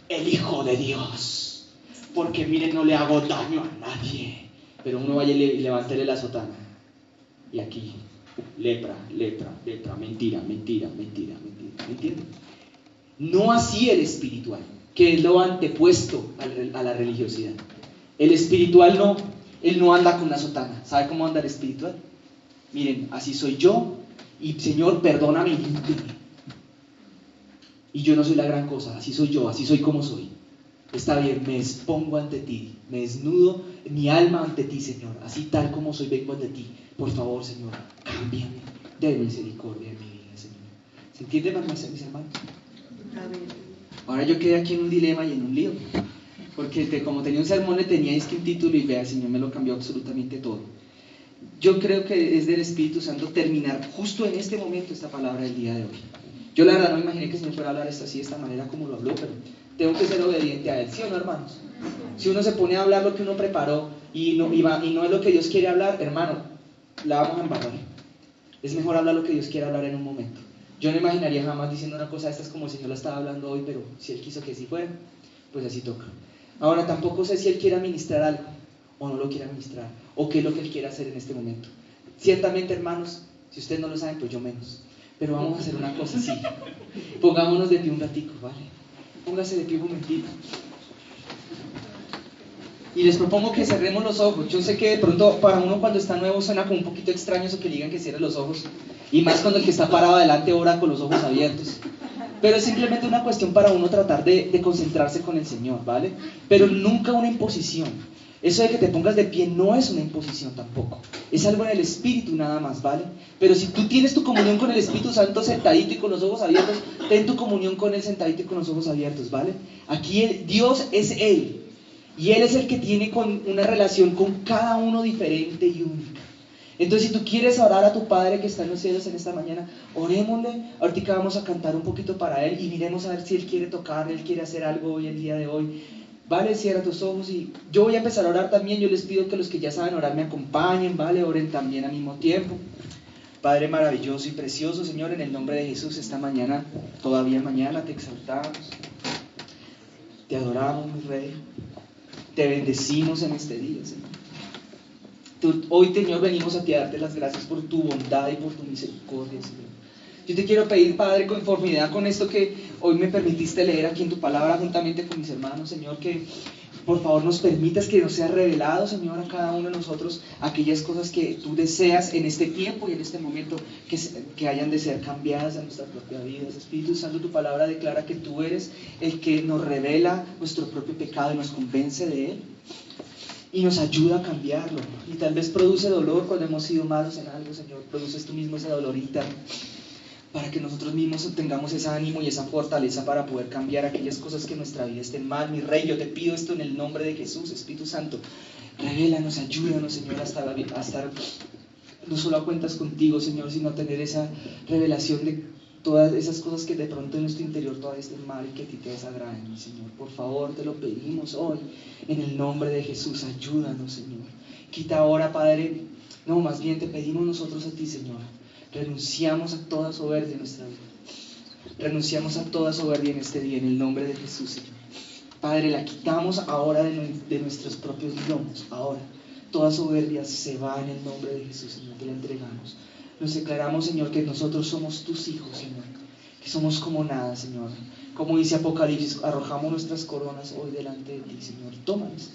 el Hijo de Dios, porque miren, no le hago daño a nadie. Pero uno vaya y levántele la sotana, y aquí, lepra, mentira, ¿me entienden? No así el espiritual, que es lo antepuesto a la religiosidad. El espiritual no, él no anda con una sotana. ¿Sabe cómo anda el espiritual? Miren, así soy yo, y Señor, perdóname y límpiame. Y yo no soy la gran cosa, así soy yo, así soy como soy. Está bien, me expongo ante ti, me desnudo mi alma ante ti, Señor. Así tal como soy, vengo ante ti. Por favor, Señor, cámbiame. Ten misericordia en mi vida, Señor. ¿Se entiende, mis hermanos? Ahora yo quedé aquí en un dilema y en un lío. Porque como tenía un sermón, le tenía un título y vea, el Señor me lo cambió absolutamente todo. Yo creo que es del Espíritu Santo terminar justo en este momento esta palabra del día de hoy. Yo la verdad no me imaginé que el Señor fuera a hablar esto así, de esta manera como lo habló, pero tengo que ser obediente a Él, ¿sí o no, hermanos? Si uno se pone a hablar lo que uno preparó y no es lo que Dios quiere hablar, hermano, la vamos a embarrar. Es mejor hablar lo que Dios quiere hablar en un momento. Yo no imaginaría jamás diciendo una cosa de estas como el Señor la estaba hablando hoy, pero si Él quiso que así fuera, pues así toca. Ahora, tampoco sé si Él quiere ministrar algo o no lo quiere ministrar, o qué es lo que Él quiere hacer en este momento. Ciertamente, hermanos, si ustedes no lo saben, pues yo menos. Pero vamos a hacer una cosa así. Pongámonos de pie un ratico, ¿vale? Póngase de pie un momentito. Y les propongo que cerremos los ojos. Yo sé que de pronto para uno cuando está nuevo suena como un poquito extraño eso que le digan que cierre los ojos. Y más cuando el que está parado adelante ora con los ojos abiertos. Pero es simplemente una cuestión para uno tratar de concentrarse con el Señor, ¿vale? Pero nunca una imposición. Eso de que te pongas de pie no es una imposición tampoco. Es algo en el Espíritu nada más, ¿vale? Pero si tú tienes tu comunión con el Espíritu Santo sentadito y con los ojos abiertos, ten tu comunión con Él sentadito y con los ojos abiertos, ¿vale? Aquí Dios es Él. Y Él es el que tiene una relación con cada uno diferente y única. Entonces, si tú quieres orar a tu Padre que está en los cielos en esta mañana, orémosle. Ahorita vamos a cantar un poquito para Él y miremos a ver si Él quiere tocar, Él quiere hacer algo hoy, el día de hoy. Vale, cierra tus ojos y yo voy a empezar a orar también. Yo les pido que los que ya saben orar me acompañen, ¿vale? Oren también al mismo tiempo. Padre maravilloso y precioso, Señor, en el nombre de Jesús, esta mañana, todavía mañana, te exaltamos, te adoramos, mi Rey, te bendecimos en este día, Señor. Hoy, Señor, venimos a ti a darte las gracias por tu bondad y por tu misericordia, Señor. Yo te quiero pedir, Padre, conformidad con esto que hoy me permitiste leer aquí en tu palabra juntamente con mis hermanos, Señor, que por favor nos permitas que nos sea revelado, Señor, a cada uno de nosotros aquellas cosas que tú deseas en este tiempo y en este momento que hayan de ser cambiadas en nuestra propia vida. Espíritu Santo, tu palabra declara que tú eres el que nos revela nuestro propio pecado y nos convence de él y nos ayuda a cambiarlo. Y tal vez produce dolor cuando hemos sido malos en algo, Señor. Produces tú mismo ese dolor interno, para que nosotros mismos tengamos ese ánimo y esa fortaleza para poder cambiar aquellas cosas que en nuestra vida estén mal. Mi Rey, yo te pido esto en el nombre de Jesús. Espíritu Santo, revélanos, ayúdanos, Señor, a estar no solo a cuentas contigo, Señor, sino a tener esa revelación todas esas cosas que de pronto en nuestro interior todavía estén mal y que a ti te desagraden, mi Señor. Por favor, te lo pedimos hoy, en el nombre de Jesús, ayúdanos, Señor. Quita ahora, Padre, no, más bien te pedimos nosotros a ti, Señor. Renunciamos a toda soberbia en nuestra vida. Renunciamos a toda soberbia en este día, en el nombre de Jesús, Señor. Padre, la quitamos ahora de nuestros propios lomos, ahora. Toda soberbia se va en el nombre de Jesús, Señor, te la entregamos. Nos declaramos, Señor, que nosotros somos tus hijos, Señor, que somos como nada, Señor. Como dice Apocalipsis, arrojamos nuestras coronas hoy delante de ti, Señor. Tómanos.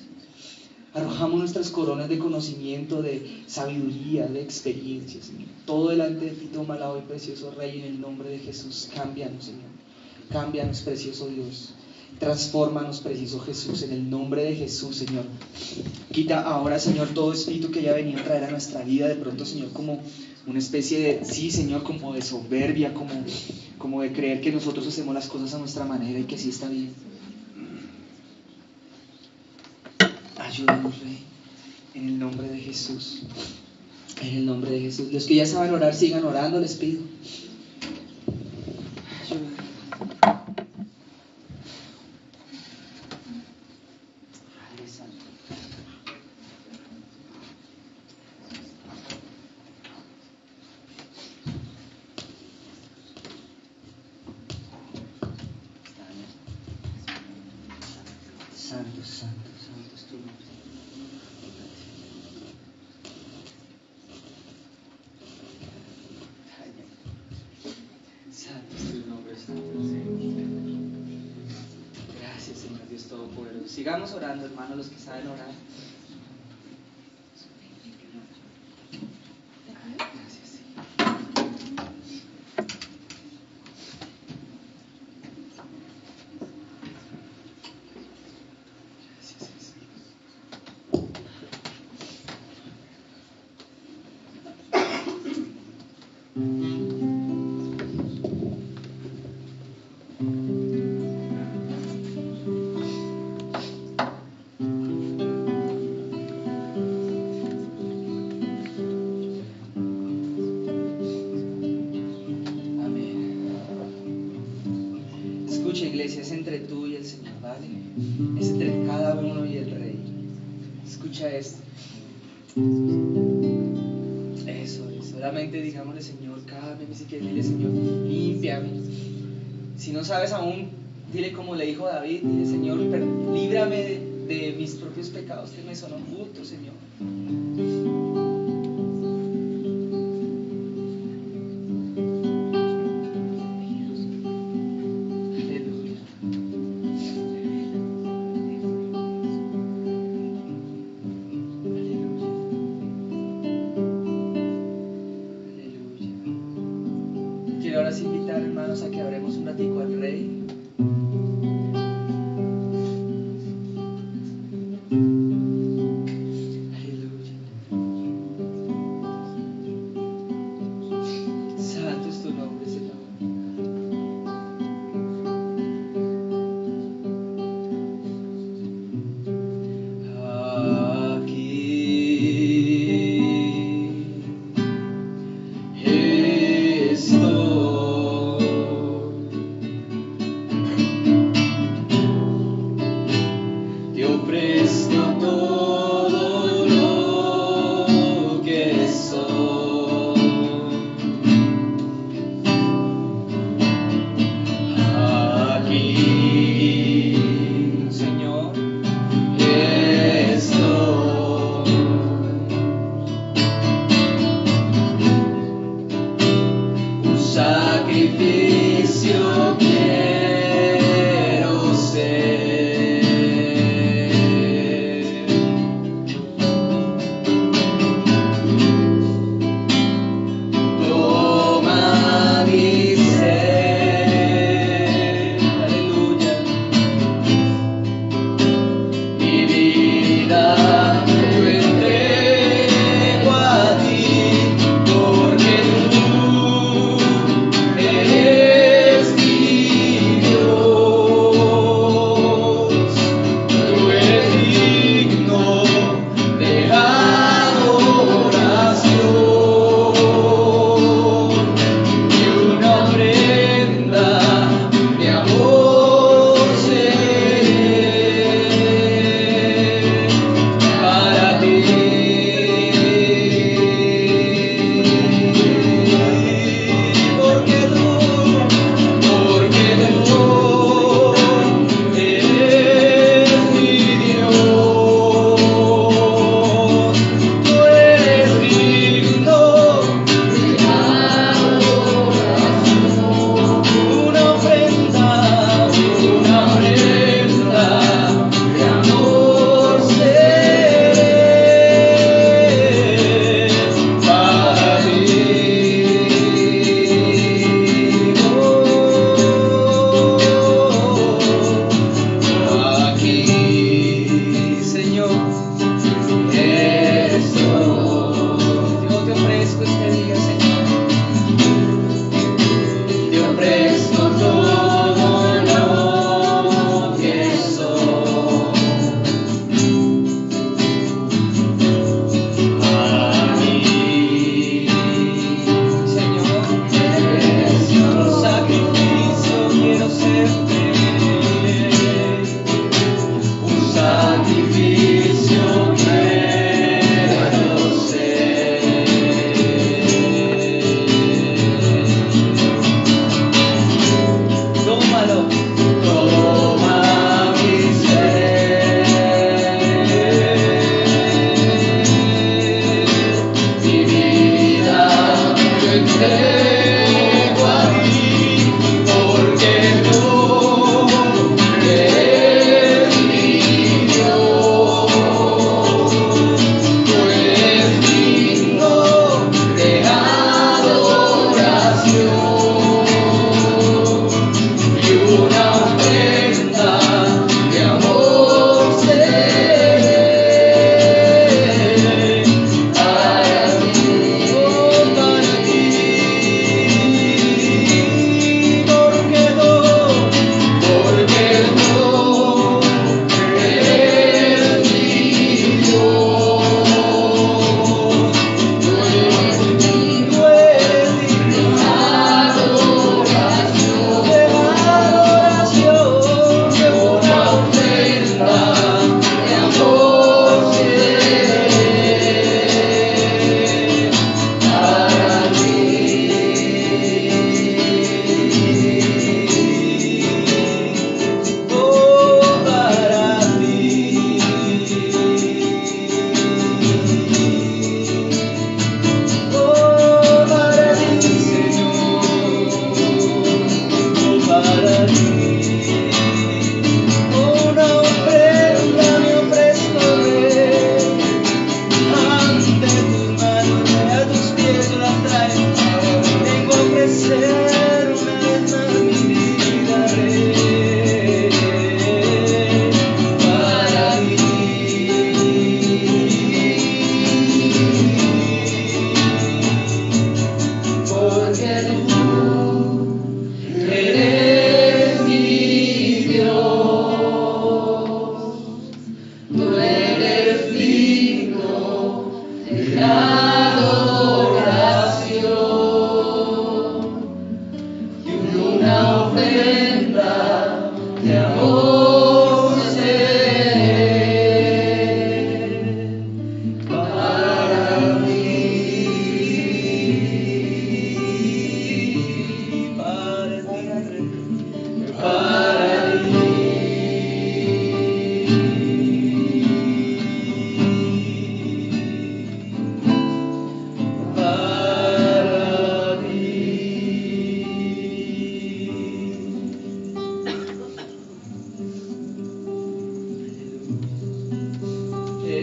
Arrojamos nuestras coronas de conocimiento, de sabiduría, de experiencia, Señor. Todo delante de ti, tómala hoy, precioso Rey, en el nombre de Jesús. Cámbianos, Señor. Cámbianos, precioso Dios. Transfórmanos, precioso Jesús, en el nombre de Jesús, Señor. Quita ahora, Señor, todo espíritu que haya venido a traer a nuestra vida, de pronto, Señor, como una especie de, sí, Señor, como de soberbia, como de creer que nosotros hacemos las cosas a nuestra manera y que así está bien. Ayúdanos, Rey, en el nombre de Jesús. En el nombre de Jesús. Los que ya saben orar, sigan orando, les pido. Ayúdanos. Padre Santo. Santo, santo, santo es tu nombre. Santo es tu nombre, Santo. Gracias, Señor Dios Todopoderoso. Sigamos orando, hermanos, los que saben orar. Gracias, Señor. Gracias, Jesús. Escucha, iglesia, es entre tú y el Señor, ¿vale? Es entre cada uno y el Rey. Escucha esto. Eso. Solamente digámosle, Señor, cámbiame, si quieres, dile, Señor, límpiame. Si no sabes aún, dile como le dijo David, dile, Señor, líbrame de mis propios pecados que me son ocultos, Señor. Ahora sí invitar, hermanos, a que oremos un ratico al Rey. Aleluya. Santo es tu nombre, Señor. Aquí estoy.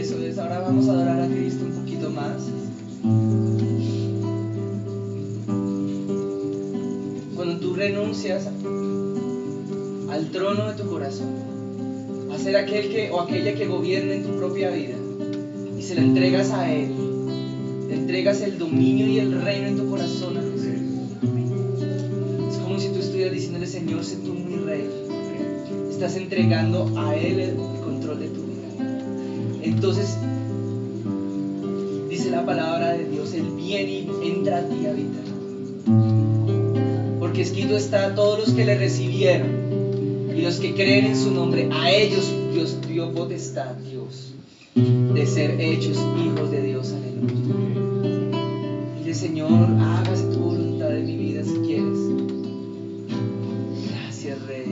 Eso es, ahora vamos a adorar a Cristo un poquito más. Cuando tú renuncias al trono de tu corazón, a ser aquel que o aquella que gobierna en tu propia vida, y se la entregas a Él, le entregas el dominio y el reino en tu corazón a Jesús. Es como si tú estuvieras diciéndole: Señor, sé tú mi rey. Estás entregando a Él el control de tu vida. Entonces dice la palabra de Dios: Él viene y entra a ti y habita. Porque escrito está: todos los que le recibieron y los que creen en su nombre, a ellos Dios dio potestad, Dios, de ser hechos hijos de Dios. Aleluya. Dile: Señor, hágase tu voluntad en mi vida si quieres. Gracias, Rey.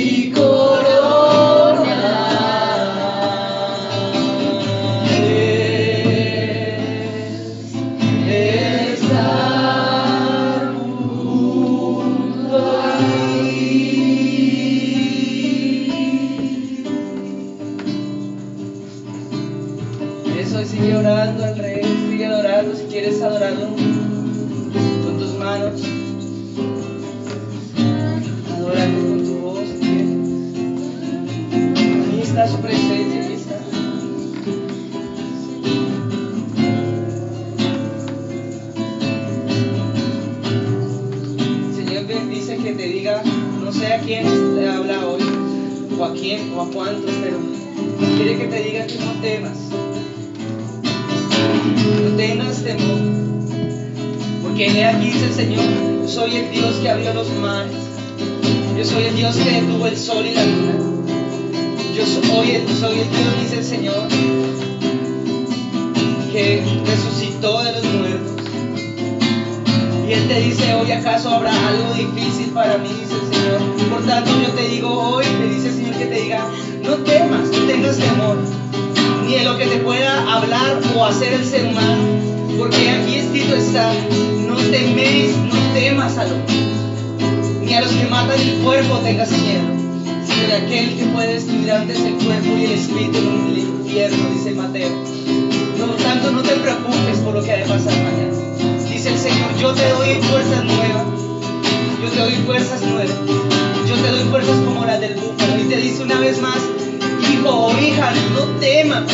mi corona es estar junto a ti. Eso es, sigue orando al Rey, sigue adorando. Si quieres adorarlo con tus manos, adorando con tu voz, si quieres. Ahí está su presencia, ahí está. El Señor bendice que te diga, no sé a quién le habla hoy, o a quién, o a cuántos, pero quiere que te diga que no temas. No tengas temor, porque he aquí dice el Señor, yo soy el Dios que abrió los mares, yo soy el Dios que detuvo el sol y la luna, yo soy el Dios, dice el Señor, que resucitó de los muertos. Y Él te dice hoy, ¿acaso habrá algo difícil para mí? Dice el Señor. Por tanto yo te digo hoy, te dice el Señor que te diga, no temas, no tengas temor, ni de lo que te pueda hablar o hacer el ser humano, porque aquí escrito está, no teméis, no temas a lo ni a los que matan el cuerpo tengas miedo, sino de aquel que puede destruir antes el cuerpo y el espíritu en el infierno, dice Mateo. Por lo tanto, no te preocupes por lo que ha de pasar mañana. Dice el Señor, yo te doy fuerzas nuevas, yo te doy fuerzas nuevas, yo te doy fuerzas como las del búfalo. Y te dice una vez más, hijo o hija, no temas,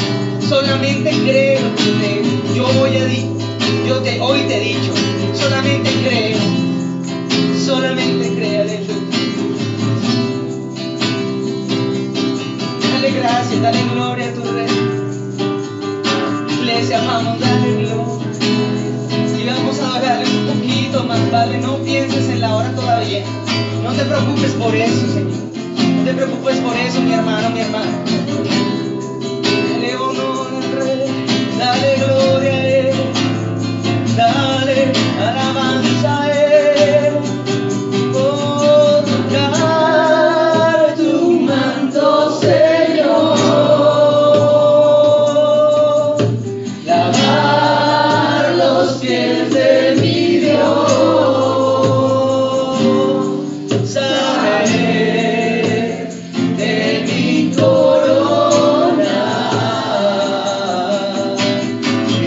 solamente cree lo que yo hoy te he dicho, solamente cree, aleluya. Dale gracias, dale gloria a tu Rey. Iglesia, vamos, dale gloria. Y vamos a adorarle un poquito más, vale, no pienses en la hora todavía. No te preocupes por eso, Señor. No te preocupes por eso, mi hermano, mi hermana. Dale honor al Rey, dale gloria a Él, dale alabanza a Él. Oh, tocar tu manto, Señor, lavar los pies de mi Dios. Saber de mi corona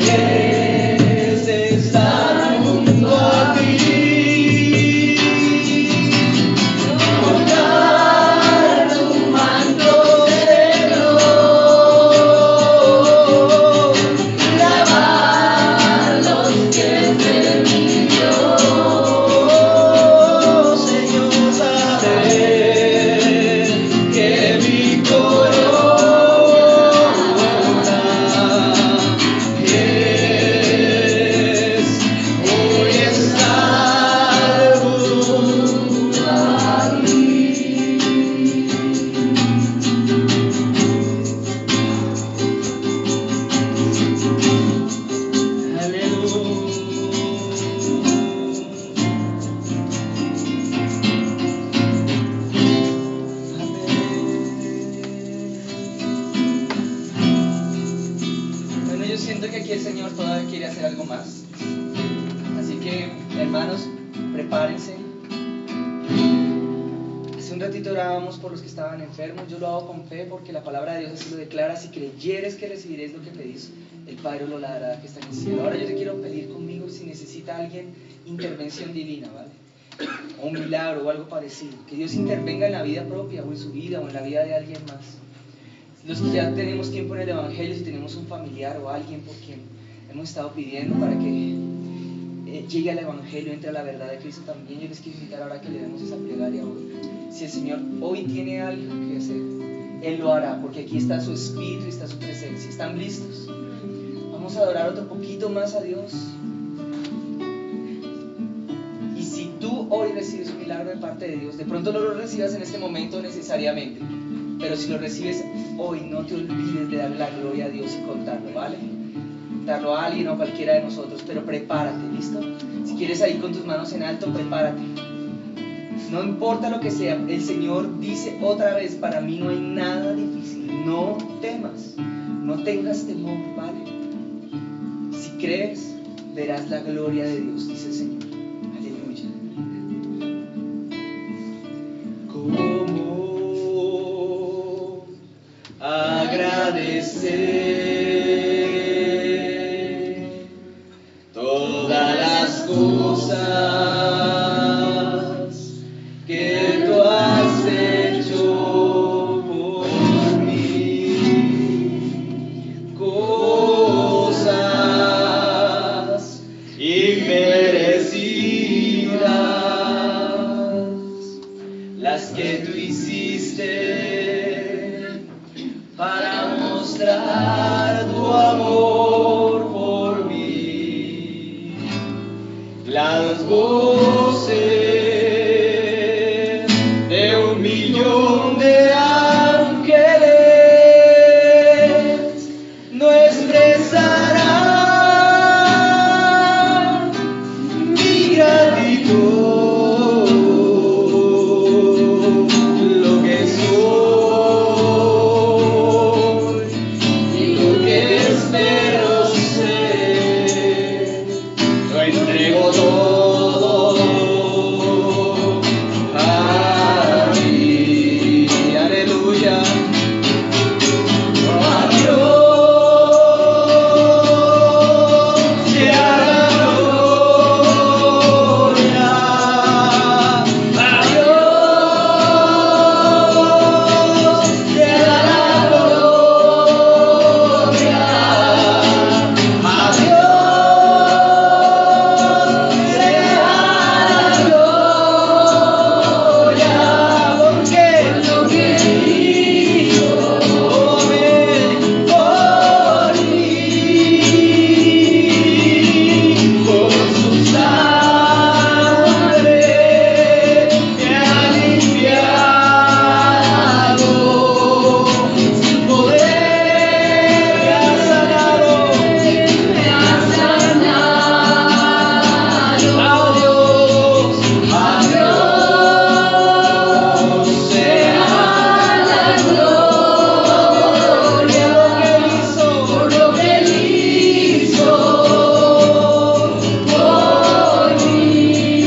es estar junto a ti. Tocar tu manto, Señor, lavar los pies de mi Dios. Señor, saber que mi corona es hoy estar junto a ti. Bueno, yo siento que aquí el Señor todavía quiere hacer algo más. Así que, hermanos, prepárense. Hace un ratito orábamos por los que estaban enfermos. Yo lo hago con fe porque la palabra de Dios así lo declara. Si creyeres que recibiréis lo que pedís, el Padre lo dará que está en el cielo. Ahora yo te quiero pedir conmigo, si necesita alguien, intervención divina, ¿vale? O un milagro o algo parecido. Que Dios intervenga en la vida propia o en su vida o en la vida de alguien más. Los que ya tenemos tiempo en el Evangelio, si tenemos un familiar o alguien por quien hemos estado pidiendo para que llegue al Evangelio, entre a la verdad de Cristo también, yo les quiero invitar ahora que le demos esa plegaria hoy. Si el Señor hoy tiene algo que hacer, Él lo hará, porque aquí está su Espíritu y está su presencia. ¿Están listos? Vamos a adorar otro poquito más a Dios. Y si tú hoy recibes un milagro de parte de Dios, de pronto no lo recibas en este momento necesariamente, pero si lo recibes hoy, no te olvides de darle la gloria a Dios y contarlo, ¿vale? Contarlo a alguien o a cualquiera de nosotros, pero prepárate, ¿listo? Si quieres ahí con tus manos en alto, prepárate. No importa lo que sea, el Señor dice otra vez, para mí no hay nada difícil. No temas, no tengas temor, ¿vale? Si crees, verás la gloria de Dios, dice el Señor. Aleluya. ¿Cómo agradecer todas las cosas que tú has hecho por mí? Cosas inmerecidas, las que tú hiciste para mostrar tu amor por mí. Las voces de 1,000,000 de ángeles no expresarán mi gratitud, lo que soy y lo que espero ser, lo entrego todo a ti. Aleluya. A Dios sea la gloria, a Dios sea la gloria, a Dios sea la gloria, porque lo que hizo, amén, por mí, con su sangre me ha limpiado, su poder me ha sanado, a Dios sea la gloria, por lo que Él hizo por mí.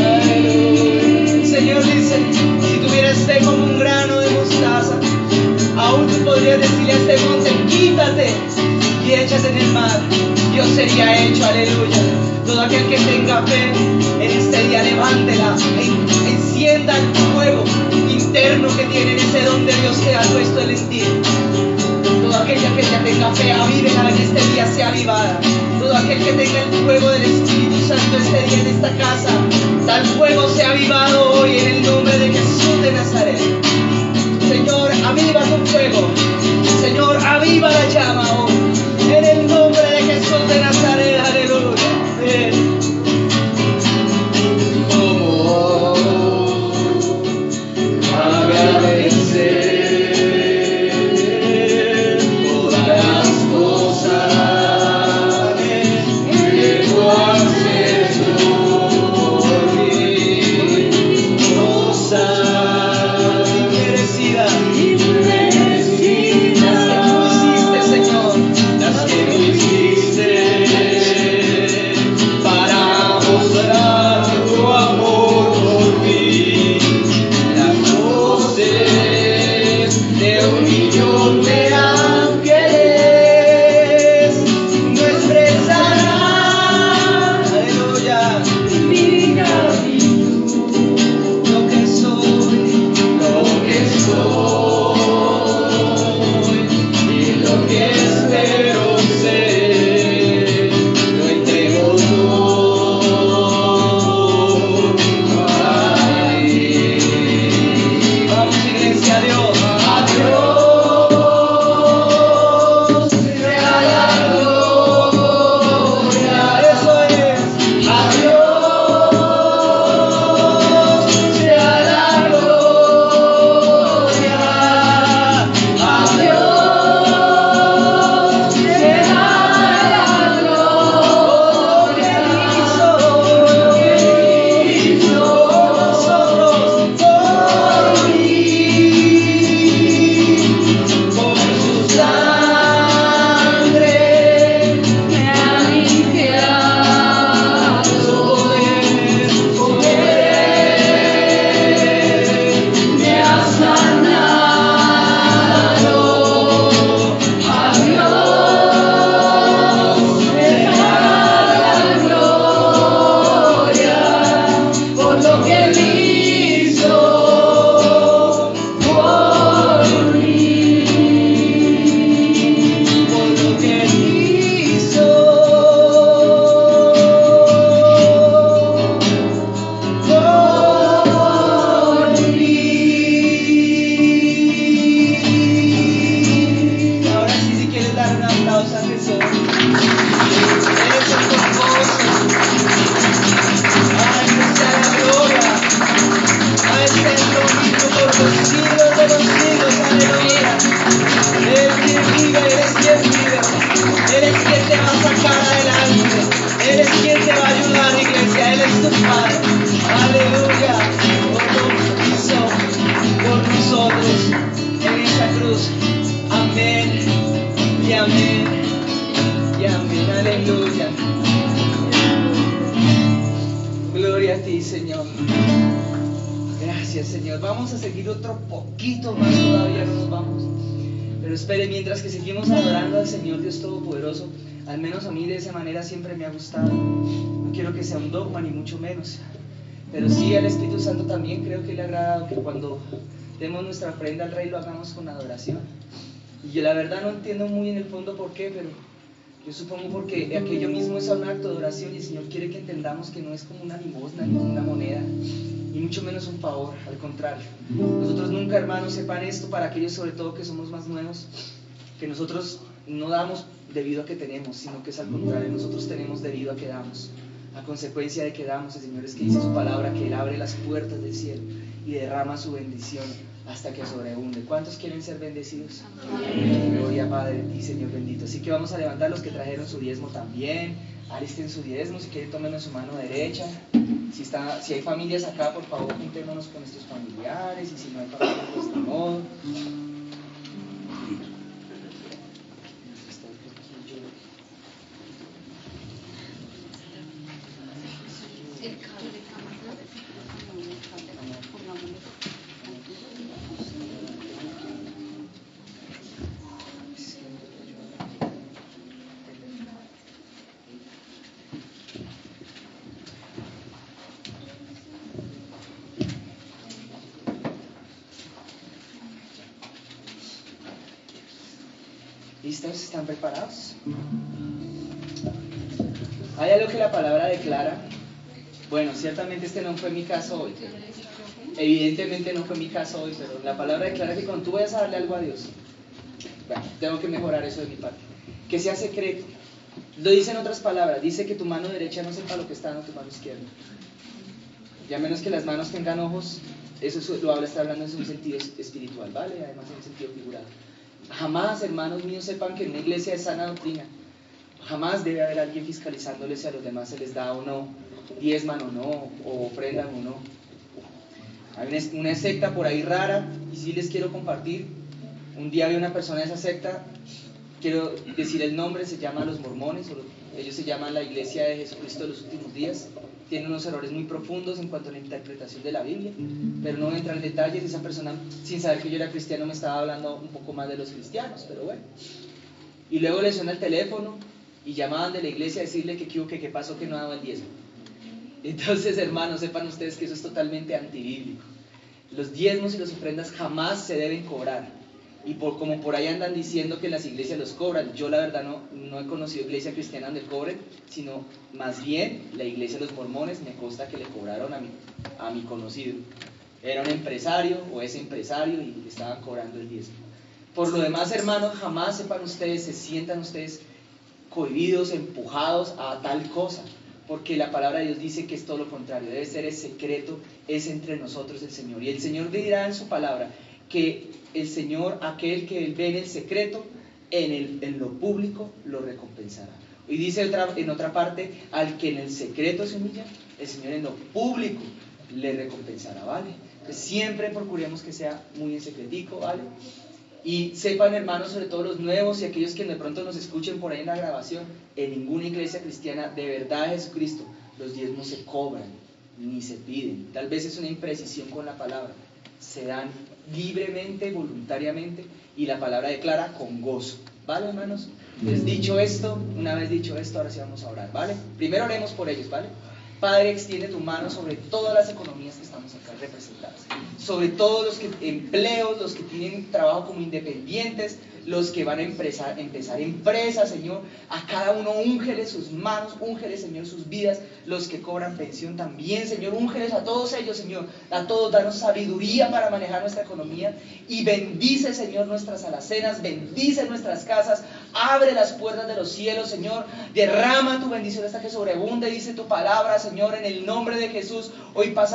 El Señor dice, si tuvieras fe como un grano de mostaza, aún tú podrías decirle a este monte, quítate y échate en el mar. Yo sería hecho, aleluya. Todo aquel que tenga fe en este día, levántela, encienda el fuego interno que tiene en ese don de Dios que ha puesto Él en ti. Todo aquella que ya tenga fe, avívela en este día, sea avivada. Todo aquel que tenga el fuego del Espíritu Santo este día en esta casa, tal fuego sea avivado hoy en el nombre de Jesús de Nazaret. Señor, aviva tu fuego. Señor, aviva la llama hoy. En el nombre de Jesús de Nazaret, aleluya. ¿Cómo agradecer todas las cosas que tú has hecho por mí? Cosas Señor. Gracias, Señor. Vamos a seguir otro poquito más, todavía no nos vamos. Pero espere, mientras que seguimos adorando al Señor Dios Todopoderoso, al menos a mí de esa manera siempre me ha gustado. No quiero que sea un dogma, ni mucho menos. Pero sí, al Espíritu Santo también creo que le ha agradado que cuando demos nuestra ofrenda al Rey lo hagamos con adoración. Y yo la verdad no entiendo muy en el fondo por qué, pero yo supongo porque aquello mismo es un acto de oración y el Señor quiere que entendamos que no es como una limosna ni una moneda, ni mucho menos un favor, al contrario. Nosotros nunca, hermanos, sepan esto para aquellos sobre todo que somos más nuevos, que nosotros no damos debido a que tenemos, sino que es al contrario, nosotros tenemos debido a que damos. A consecuencia de que damos, el Señor es que dice su palabra, que Él abre las puertas del cielo y derrama su bendición hasta que sobreabunde. ¿Cuántos quieren ser bendecidos? Amén. Gloria, Padre, a ti, Señor bendito. Así que vamos a levantar los que trajeron su diezmo también. Alisten su diezmo, si quieren tómenlo en su mano derecha. Si hay familias acá, por favor, juntémonos con nuestros familiares, y si no hay familias, pues de modo. ¿Listos? ¿Están preparados? ¿Hay algo que la palabra declara? Bueno, ciertamente este no fue mi caso hoy. Evidentemente no fue mi caso hoy, pero la palabra declara que cuando tú vayas a darle algo a Dios, bueno, tengo que mejorar eso de mi parte, que sea secreto. Lo dice en otras palabras, dice que tu mano derecha no sepa lo que está en tu mano izquierda. Y a menos que las manos tengan ojos, eso está hablando en un sentido espiritual, ¿vale? Además en un sentido figurado. Jamás, hermanos míos, sepan que en una iglesia de sana doctrina jamás debe haber alguien fiscalizándoles si a los demás se les da o no, diezman o no, o ofrendan o no. Hay una secta por ahí rara, y sí les quiero compartir. Un día vi una persona de esa secta, quiero decir el nombre, se llama Los Mormones, ellos se llaman la Iglesia de Jesucristo de los Últimos Días. Tienen unos errores muy profundos en cuanto a la interpretación de la Biblia, pero no voy a entrar en detalles. Esa persona, sin saber que yo era cristiano, me estaba hablando un poco más de los cristianos, pero bueno. Y luego le suena el teléfono y llamaban de la iglesia a decirle que qué pasó, que no daba el diezmo. Entonces, hermanos, sepan ustedes que eso es totalmente antibíblico. Los diezmos y las ofrendas jamás se deben cobrar. Y como por ahí andan diciendo que las iglesias los cobran, yo la verdad no he conocido iglesia cristiana donde cobren, sino más bien la iglesia de los mormones me consta que le cobraron a mi conocido. Era un empresario o es empresario y le estaban cobrando el diezmo. Por lo demás, hermanos, jamás sepan ustedes, se sientan ustedes cohibidos, empujados a tal cosa, porque la palabra de Dios dice que es todo lo contrario, debe ser el secreto, es entre nosotros el Señor. Y el Señor dirá en su palabra que el Señor, aquel que ve en el secreto, en lo público lo recompensará. Y dice en otra parte, al que en el secreto se humilla, el Señor en lo público le recompensará, ¿vale? Entonces, siempre procuremos que sea muy en secretico, ¿vale? Y sepan, hermanos, sobre todo los nuevos y aquellos que de pronto nos escuchen por ahí en la grabación, en ninguna iglesia cristiana de verdad de Jesucristo los diezmos se cobran ni se piden. Tal vez es una imprecisión con la palabra, se dan libremente, voluntariamente, y la palabra declara con gozo, ¿vale, hermanos? Entonces, dicho esto, una vez dicho esto, ahora sí vamos a orar, ¿vale? Primero oremos por ellos, ¿vale? Padre, extiende tu mano sobre todas las economías que estamos acá representadas, sobre todos los empleos, los que tienen trabajo como independientes, los que van a empezar empresas, Señor. A cada uno úngele sus manos, úngele, Señor, sus vidas. Los que cobran pensión también, Señor, úngeles a todos ellos, Señor. A todos danos sabiduría para manejar nuestra economía. Y bendice, Señor, nuestras alacenas, bendice nuestras casas. Abre las puertas de los cielos, Señor. Derrama tu bendición hasta que sobreabunde, dice tu palabra, Señor, en el nombre de Jesús. Hoy pasamos